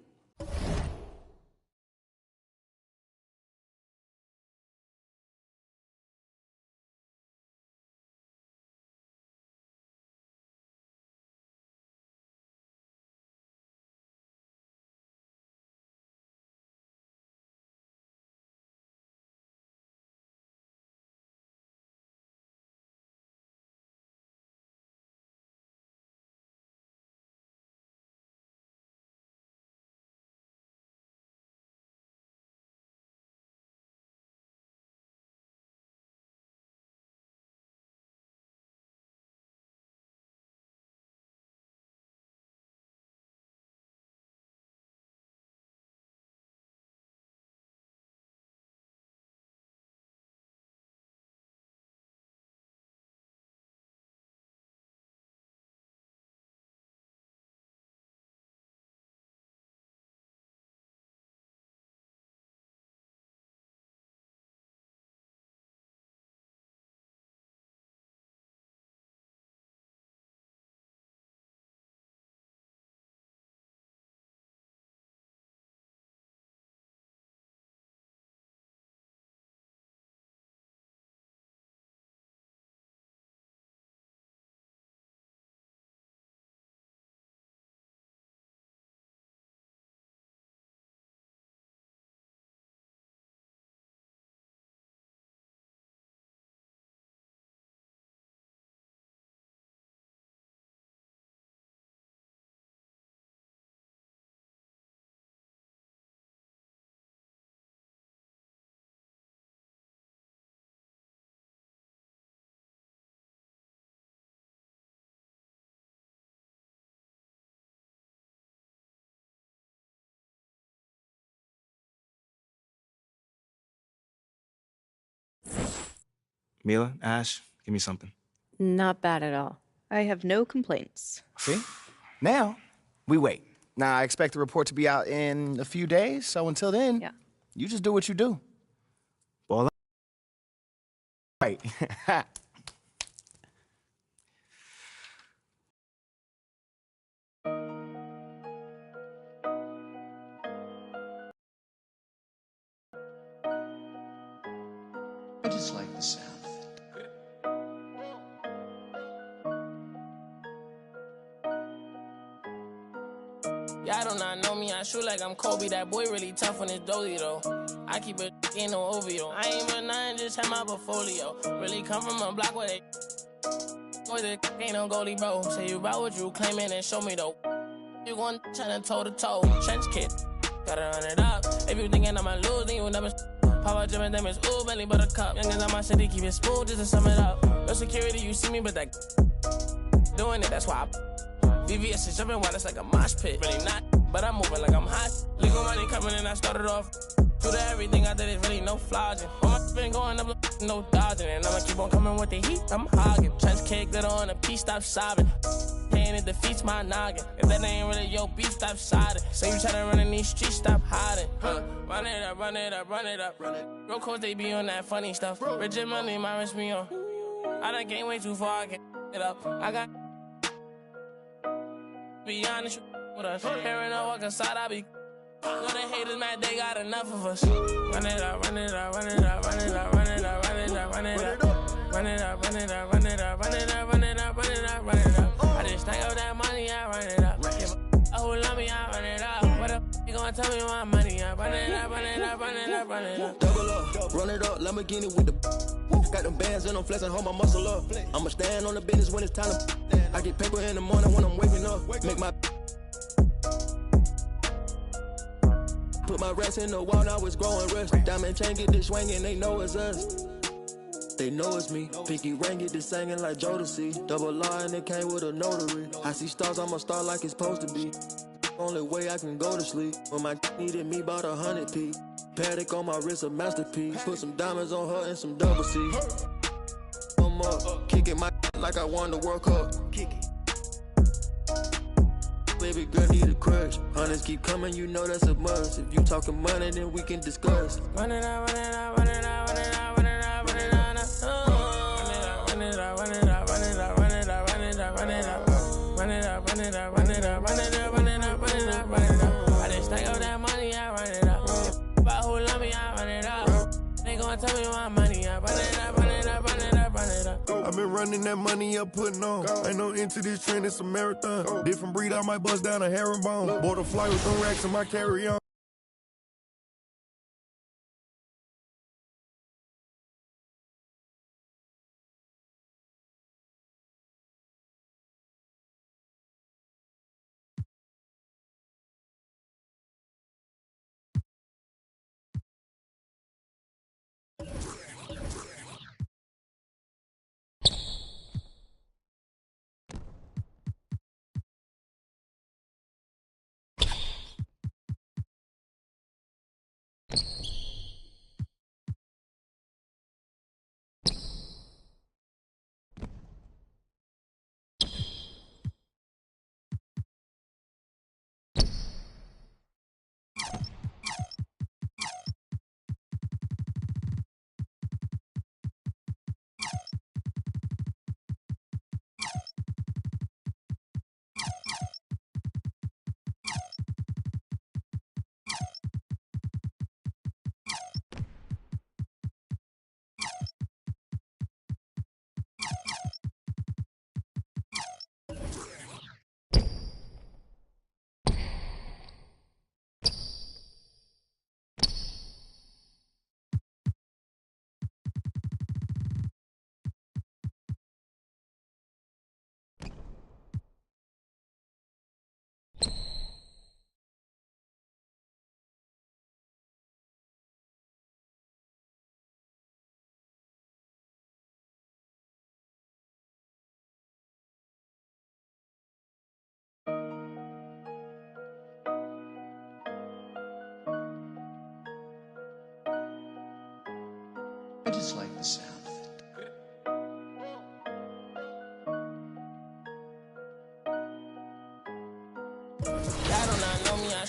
Mila, Ash, give me something. Not bad at all. I have no complaints. See? Now, we wait. Now, I expect the report to be out in a few days, so until then, you just do what you do. Ball out. Right. I just like the sound. Y'all do not know me, I shoot like I'm Kobe. That boy really tough on his dolly though. I keep it in no OVO. I ain't but nothing, just have my portfolio. Really come from a block where they with it ain't no goalie, bro. Say you about what you claiming and show me though. You gon' tryna toe to toe. Trench kid, gotta run it up. If you thinking I'ma lose, then you never. Papa Jim and them is ooh, belly buttercup. Youngins on my city, keep it smooth just to sum it up. No security, you see me, but that doing it, that's why VVS is jumping while it's like a mosh pit. Really not, but I'm moving like I'm hot. Legal money coming in, I started off. Due to everything I did, it's really no flogging. All my been going up, no dodging, and I'ma keep on coming with the heat. I'm hogging. Trench cake, glitter on a piece, stop sobbing. Pain, it defeats my noggin. If that ain't really your beef, stop siding. Say you tryna run in these streets, stop hiding. Run it up, run it up, run it up. Real coach, they be on that funny stuff. Rich and money, my wrist me on. I done came way too far, I can't it up. I got be honest with us. Hearing no walk inside, I be. Know the haters mad, they got enough of us. Run it up, run it up, run it up, run it up, run it up, run it up, run it up. Run it up, run it up, run it up, run it up, run it up, run it up, run it up. I just stack up that money, I run it up. Give a who love me, I run it up. What up, you gonna tell me my money? I run it up, run it up, run it up, run it up. Double up, run it up, Lamborghini with the got them bands and I'm flexing, hold my muscle up. I'ma stand on the business when it's time to I get paper in the morning when I'm waking up. Make my put my rest in the wall, now it's growing rust. Diamond chain get this swinging, they know it's us. They know it's me. Pinky ring get this singing like Jodeci. Double R and it came with a notary. I see stars, I'm a star like it's supposed to be. Only way I can go to sleep. When my needed me about 100 P. Paddock on my wrist, a masterpiece. Put some diamonds on her and some double C. I'm up, kicking my like I won the World Cup. Baby girl need a crush. Hunters keep coming, you know that's a must. If you talking money, then we can discuss. Run it up, run it up, run it up, run it up, run it up, run it up. Run it up, run it up, run it up, run it up, run it up, run it up, run it up, run it up, run it up, run it up, run it up, run it up, run it up. I just stack up that money, I run it up. About who love me, I run it up. They gon' tell me my money, I run it up, run it up, run it up, run it up. I've been running that money up, putting on. Ain't no into this trend, it's a marathon. Different breed, I might bust down a herringbone. Bought a fly with some racks in my carry-on. I just like the sound. Y'all do not know me, I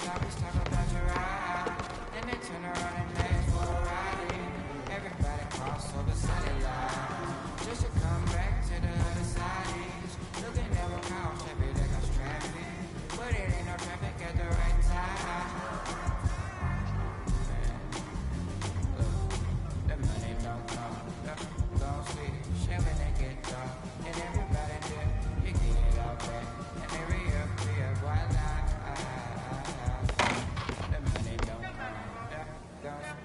always talk about your ride. Then they turn around and ask for a ride in. Everybody cross over satellite. Just to come back to the other side. Looking at a car, traffic like I'm strapping. But it ain't no traffic at the right time. The money don't come, don't sleep, shit when they get dark. And everybody there, you get it all back. And they re-up, voila. The money don't come, don't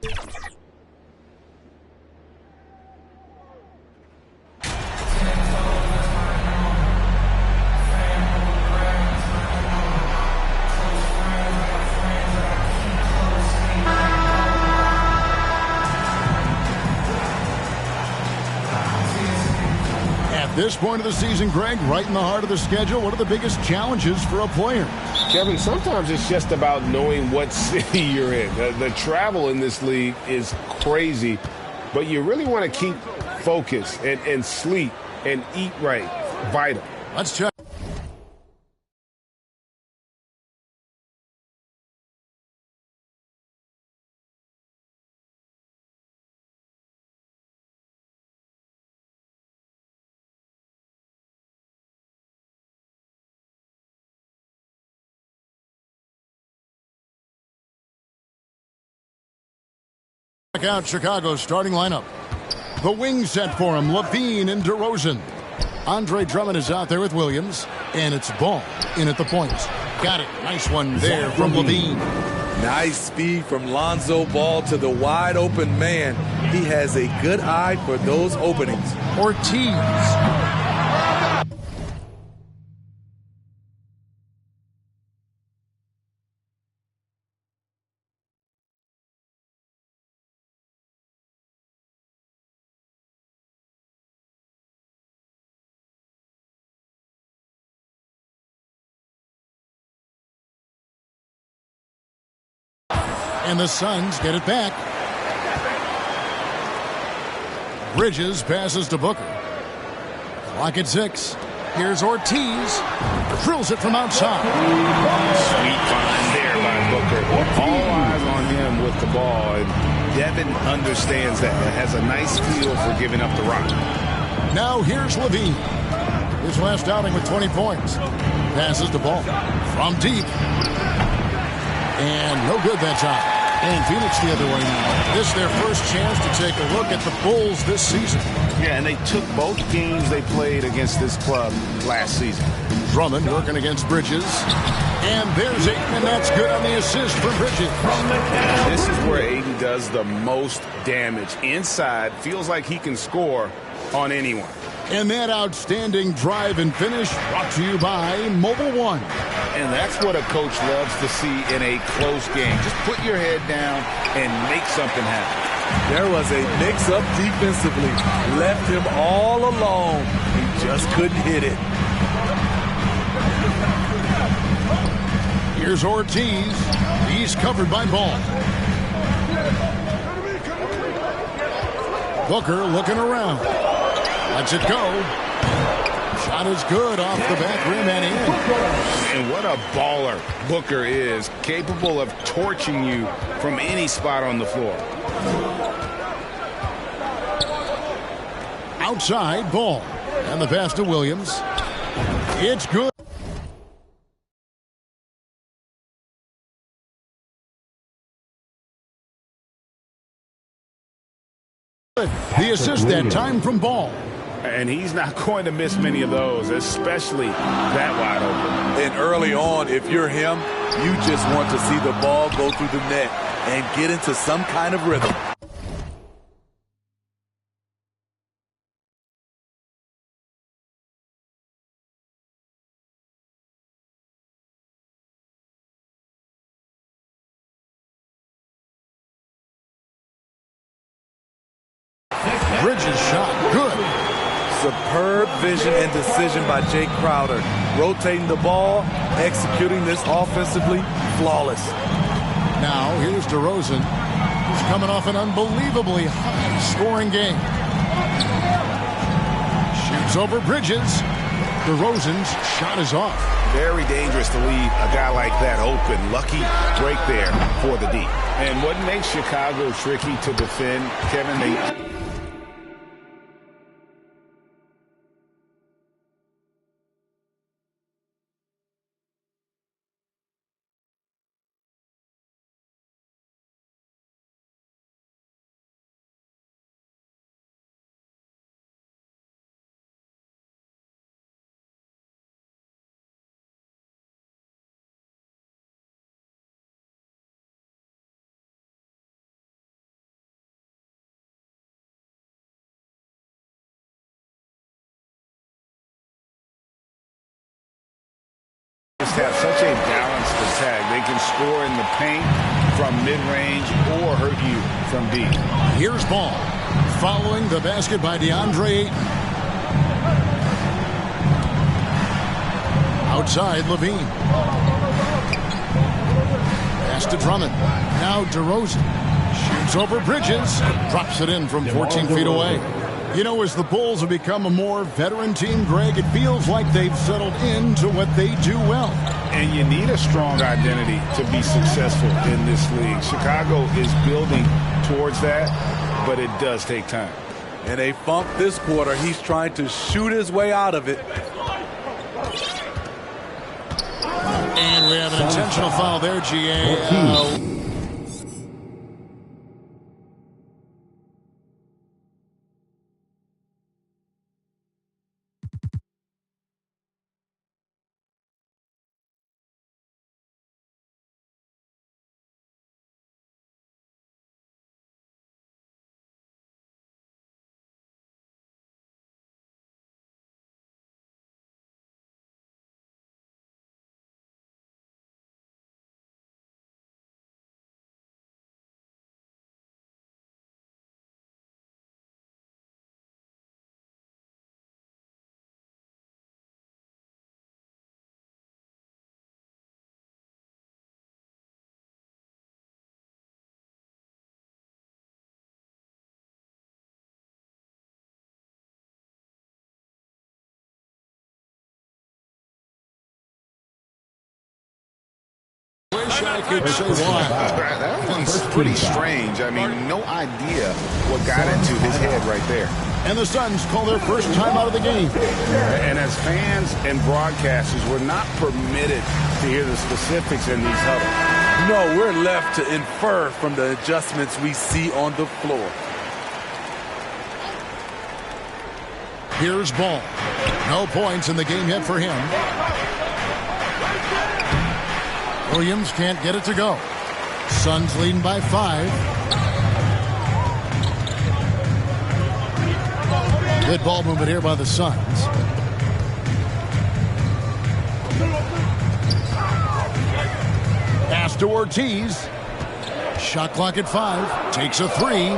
At this point of the season, Greg, right in the heart of the schedule, what are the biggest challenges for a player? Kevin, sometimes it's just about knowing what city you're in. The travel in this league is crazy, but you really want to keep focus and sleep and eat right. Vital. Let's check. Check out Chicago's starting lineup. The wing set for him, Levine and DeRozan. Andre Drummond is out there with Williams, and it's Ball in at the point. Got it. Nice one there from Levine. Nice speed from Lonzo Ball to the wide open man. He has a good eye for those openings. Ortiz. And the Suns get it back. Bridges passes to Booker. Clock at 6. Here's Ortiz. Drills it from outside. Sweet find there by Booker. All eyes on him with the ball. And Devin understands that. Has a nice feel for giving up the rock. Now here's Levine. His last outing with 20 points. Passes the ball from deep. And no good that time. And Phoenix the other way now. This is their first chance to take a look at the Bulls this season. Yeah, and they took both games they played against this club last season. Drummond working against Bridges. And there's Ayton, and that's good on the assist for Bridges. This is where Ayton does the most damage. Inside, feels like he can score on anyone. And that outstanding drive and finish brought to you by Mobile One. And that's what a coach loves to see in a close game. Just put your head down and make something happen. There was a mix-up defensively. Left him all alone. He just couldn't hit it. Here's Ortiz. He's covered by Ball. Booker looking around. Lets it go. Shot is good off the back rim and in. And what a baller Booker is. Capable of torching you from any spot on the floor. Outside, Ball. And the pass to Williams. It's good. The assist that time from Ball. And he's not going to miss many of those, especially that wide open. And early on, if you're him, you just want to see the ball go through the net and get into some kind of rhythm. Bridges shot. Good. Superb vision and decision by Jake Crowder. Rotating the ball, executing this offensively, flawless. Now, here's DeRozan, who's coming off an unbelievably high-scoring game. Shoots over Bridges. DeRozan's shot is off. Very dangerous to leave a guy like that open. Lucky break there for the D. And what makes Chicago tricky to defend, Kevin, they They can score in the paint from mid-range or hurt you from deep. Here's Ball. Following the basket by DeAndre Ayton. Outside, Levine. Pass to Drummond. Now DeRozan. Shoots over Bridges. Drops it in from 14 feet away. You know, as the Bulls have become a more veteran team, Greg, it feels like they've settled into what they do well. And you need a strong identity to be successful in this league. Chicago is building towards that, but it does take time. In a funk this quarter, he's trying to shoot his way out of it. And we have an intentional foul there, GA. Wish I could say why. That one's pretty strange. I mean, no idea what got into his head right there. And the Suns call their first time out of the game. And as fans and broadcasters, we're not permitted to hear the specifics in these huddles. No, we're left to infer from the adjustments we see on the floor. Here's Ball. No points in the game yet for him. Williams can't get it to go. Suns leading by 5. Good ball movement here by the Suns. Pass to Ortiz. Shot clock at 5. Takes a 3.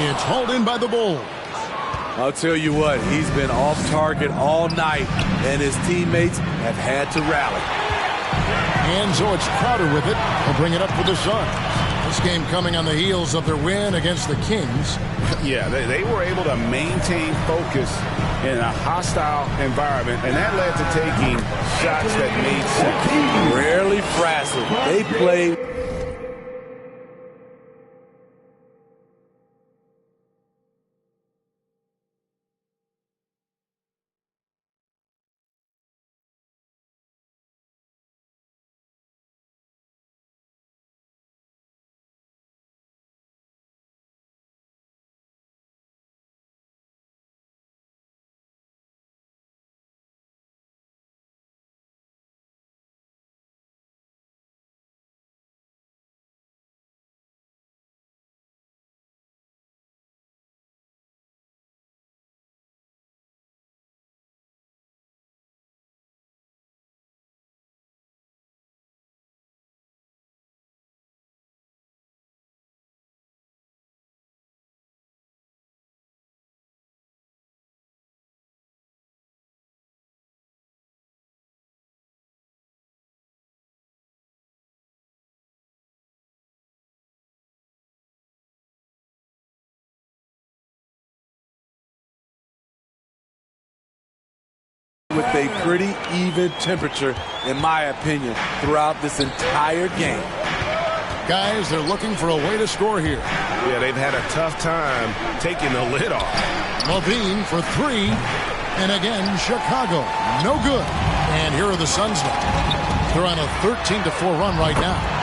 It's hauled in by the Bulls. I'll tell you what, he's been off target all night, and his teammates have had to rally. And so it's Crowder with it. He'll bring it up for the Suns. This game coming on the heels of their win against the Kings. Yeah, they were able to maintain focus in a hostile environment, and that led to taking shots that made sense. Rarely frazzled. They played. With a pretty even temperature, in my opinion, throughout this entire game. Guys, they're looking for a way to score here. Yeah, they've had a tough time taking the lid off. Levine for three. And again, Chicago. No good. And here are the Suns now. They're on a 13-4 run right now.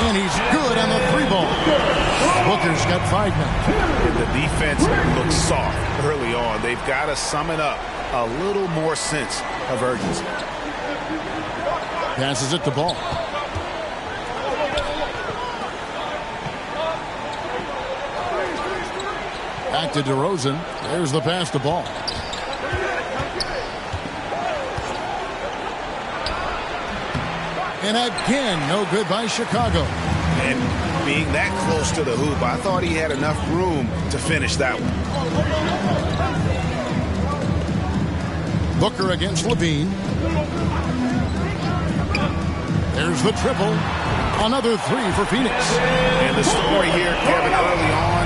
And he's good on the 3-ball. Booker's got 5 now. And the defense looks soft early on. They've got to sum it up. A little more sense of urgency. Passes it to Ball. Back to DeRozan. There's the pass to Ball. And again, no good by Chicago. And being that close to the hoop, I thought he had enough room to finish that one. Booker against Levine. There's the triple. Another 3 for Phoenix. And the story here, Kevin, early on,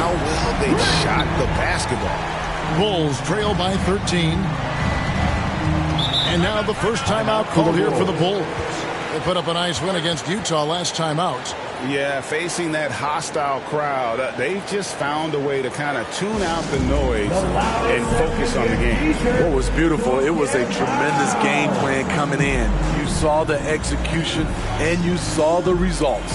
how well they shot the basketball. Bulls trail by 13. And now the first timeout called here for the Bulls. They put up a nice win against Utah last time out. Yeah, facing that hostile crowd, they've just found a way to kind of tune out the noise and focus on the game. What was beautiful, it was a tremendous game plan coming in. You saw the execution and you saw the results.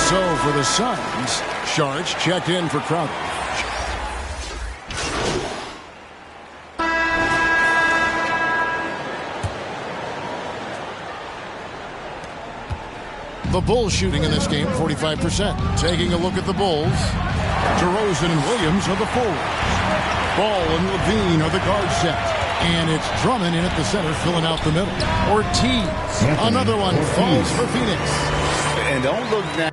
So for the Suns, Sharks checked in for Crowder. The Bulls shooting in this game, 45%. Taking a look at the Bulls, DeRozan and Williams are the forwards. Ball and Levine are the guard set. And it's Drummond in at the center, filling out the middle. Ortiz, another one, falls for Phoenix. And don't look down.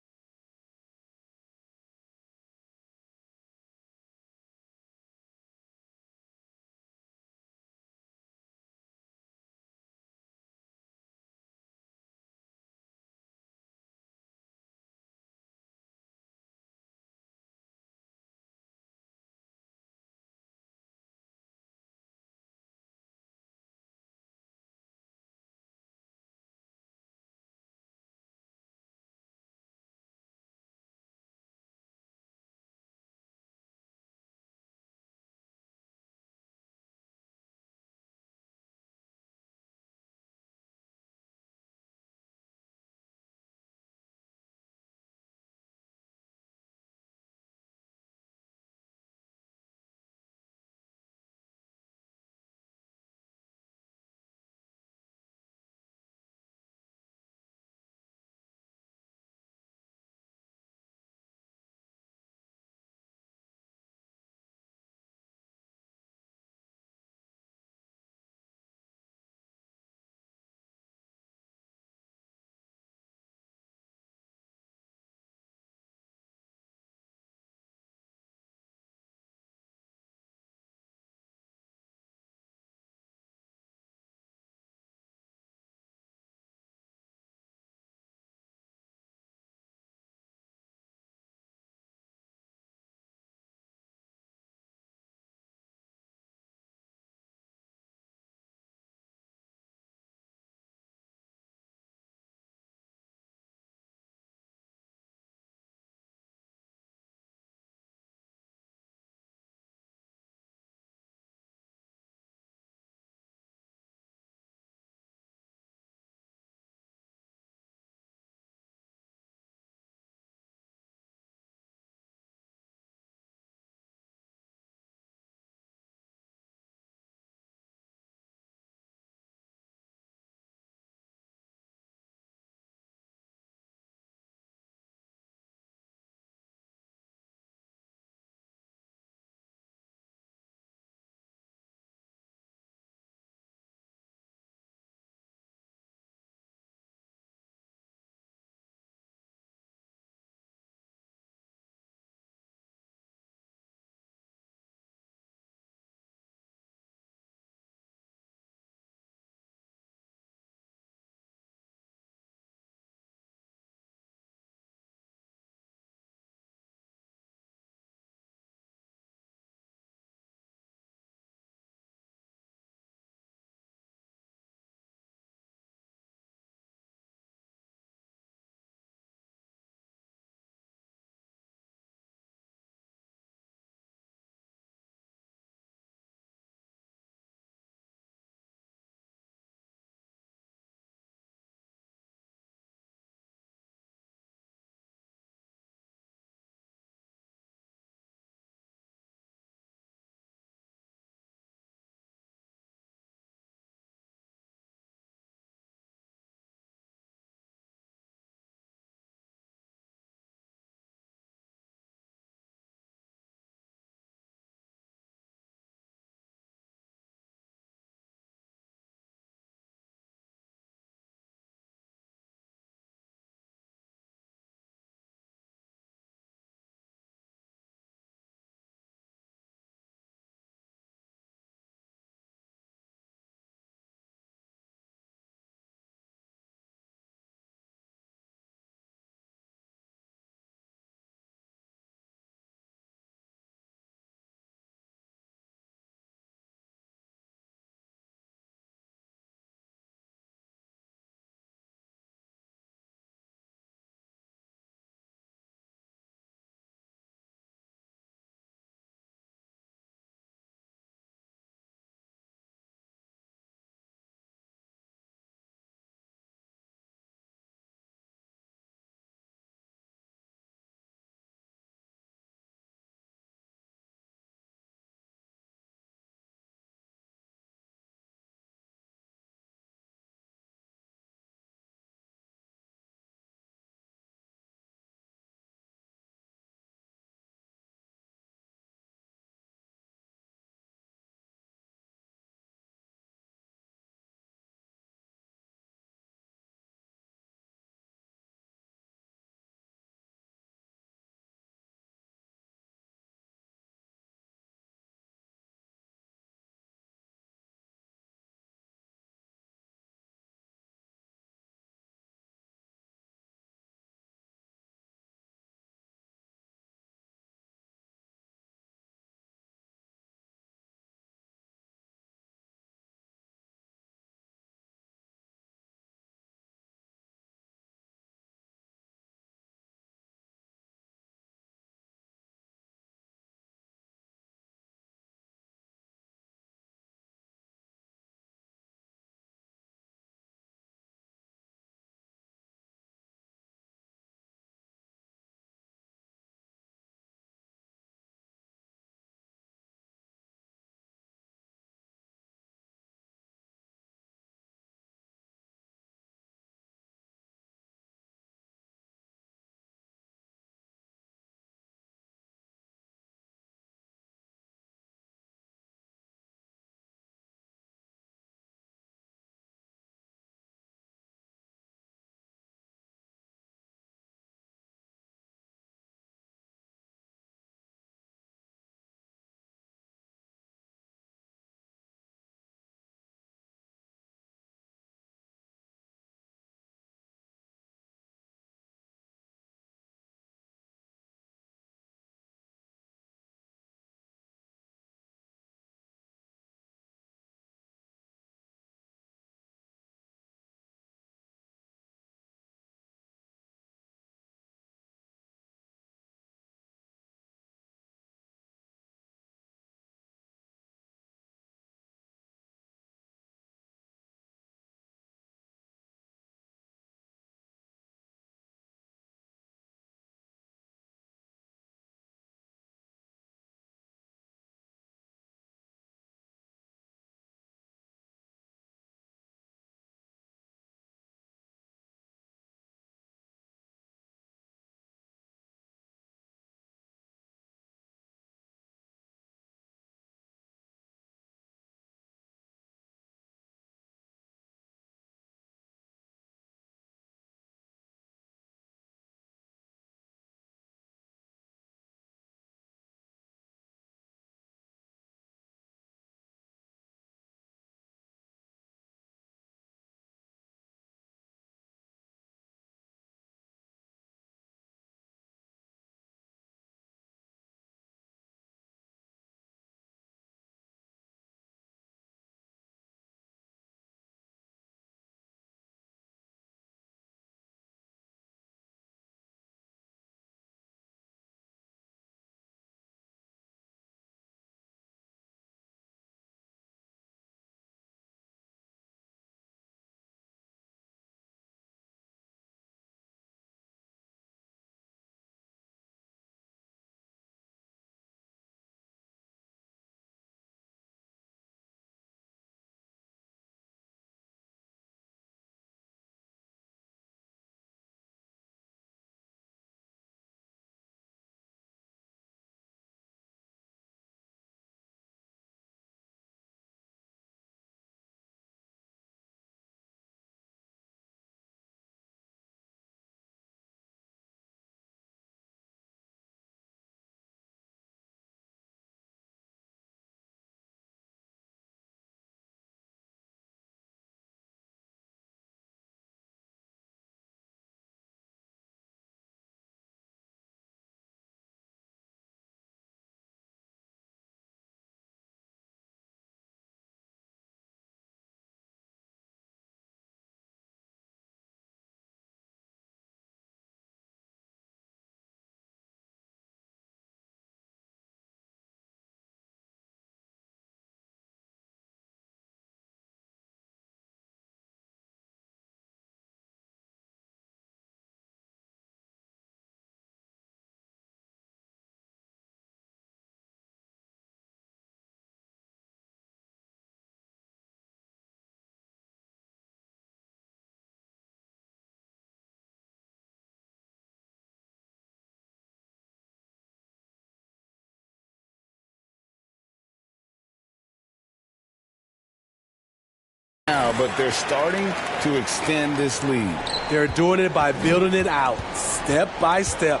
now, but they're starting to extend this lead. They're doing it by building it out, step by step,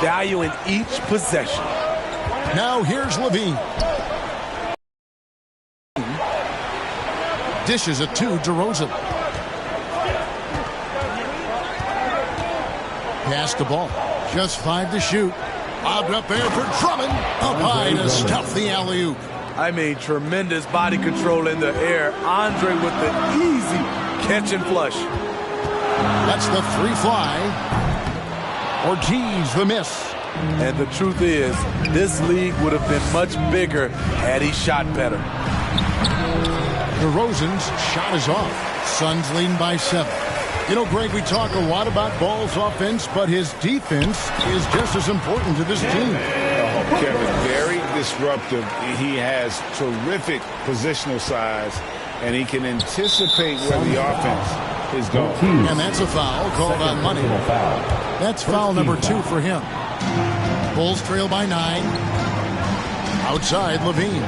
valuing each possession. Now here's Levine. Dishes it to DeRozan. Pass the ball. Just 5 to shoot. Lobbed up there for Drummond. Up high to stuff the alley-oop. I mean, tremendous body control in the air. Andre with the easy catch and flush. That's the 3 fly. Ortiz the miss. And the truth is, this league would have been much bigger had he shot better. DeRozan's shot is off. Suns leading by 7. You know, Greg, we talk a lot about Ball's offense, but his defense is just as important to this team. Kevin, very disruptive. He has terrific positional size, and he can anticipate where the offense is going. And that's a foul called on Money. That's foul number 2 for him. Bulls trail by 9. Outside, Levine.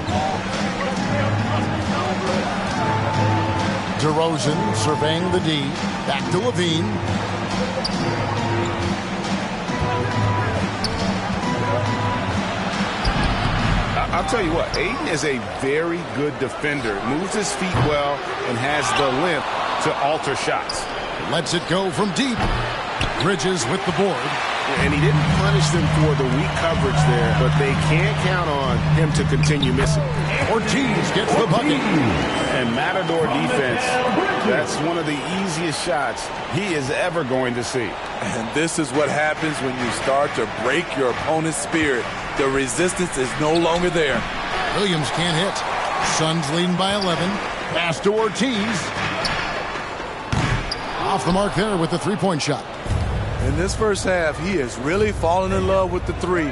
DeRozan surveying the D. Back to Levine. I'll tell you what, Ayton is a very good defender. Moves his feet well and has the length to alter shots. Lets it go from deep. Bridges with the board. And he didn't punish them for the weak coverage there, but they can't count on him to continue missing. Ortiz gets the bucket. And Matador defense, that's one of the easiest shots he is ever going to see. And this is what happens when you start to break your opponent's spirit. The resistance is no longer there. Williams can't hit. Suns leading by 11. Pass to Ortiz. Off the mark there with the 3-point shot. In this first half, he is really falling in love with the 3.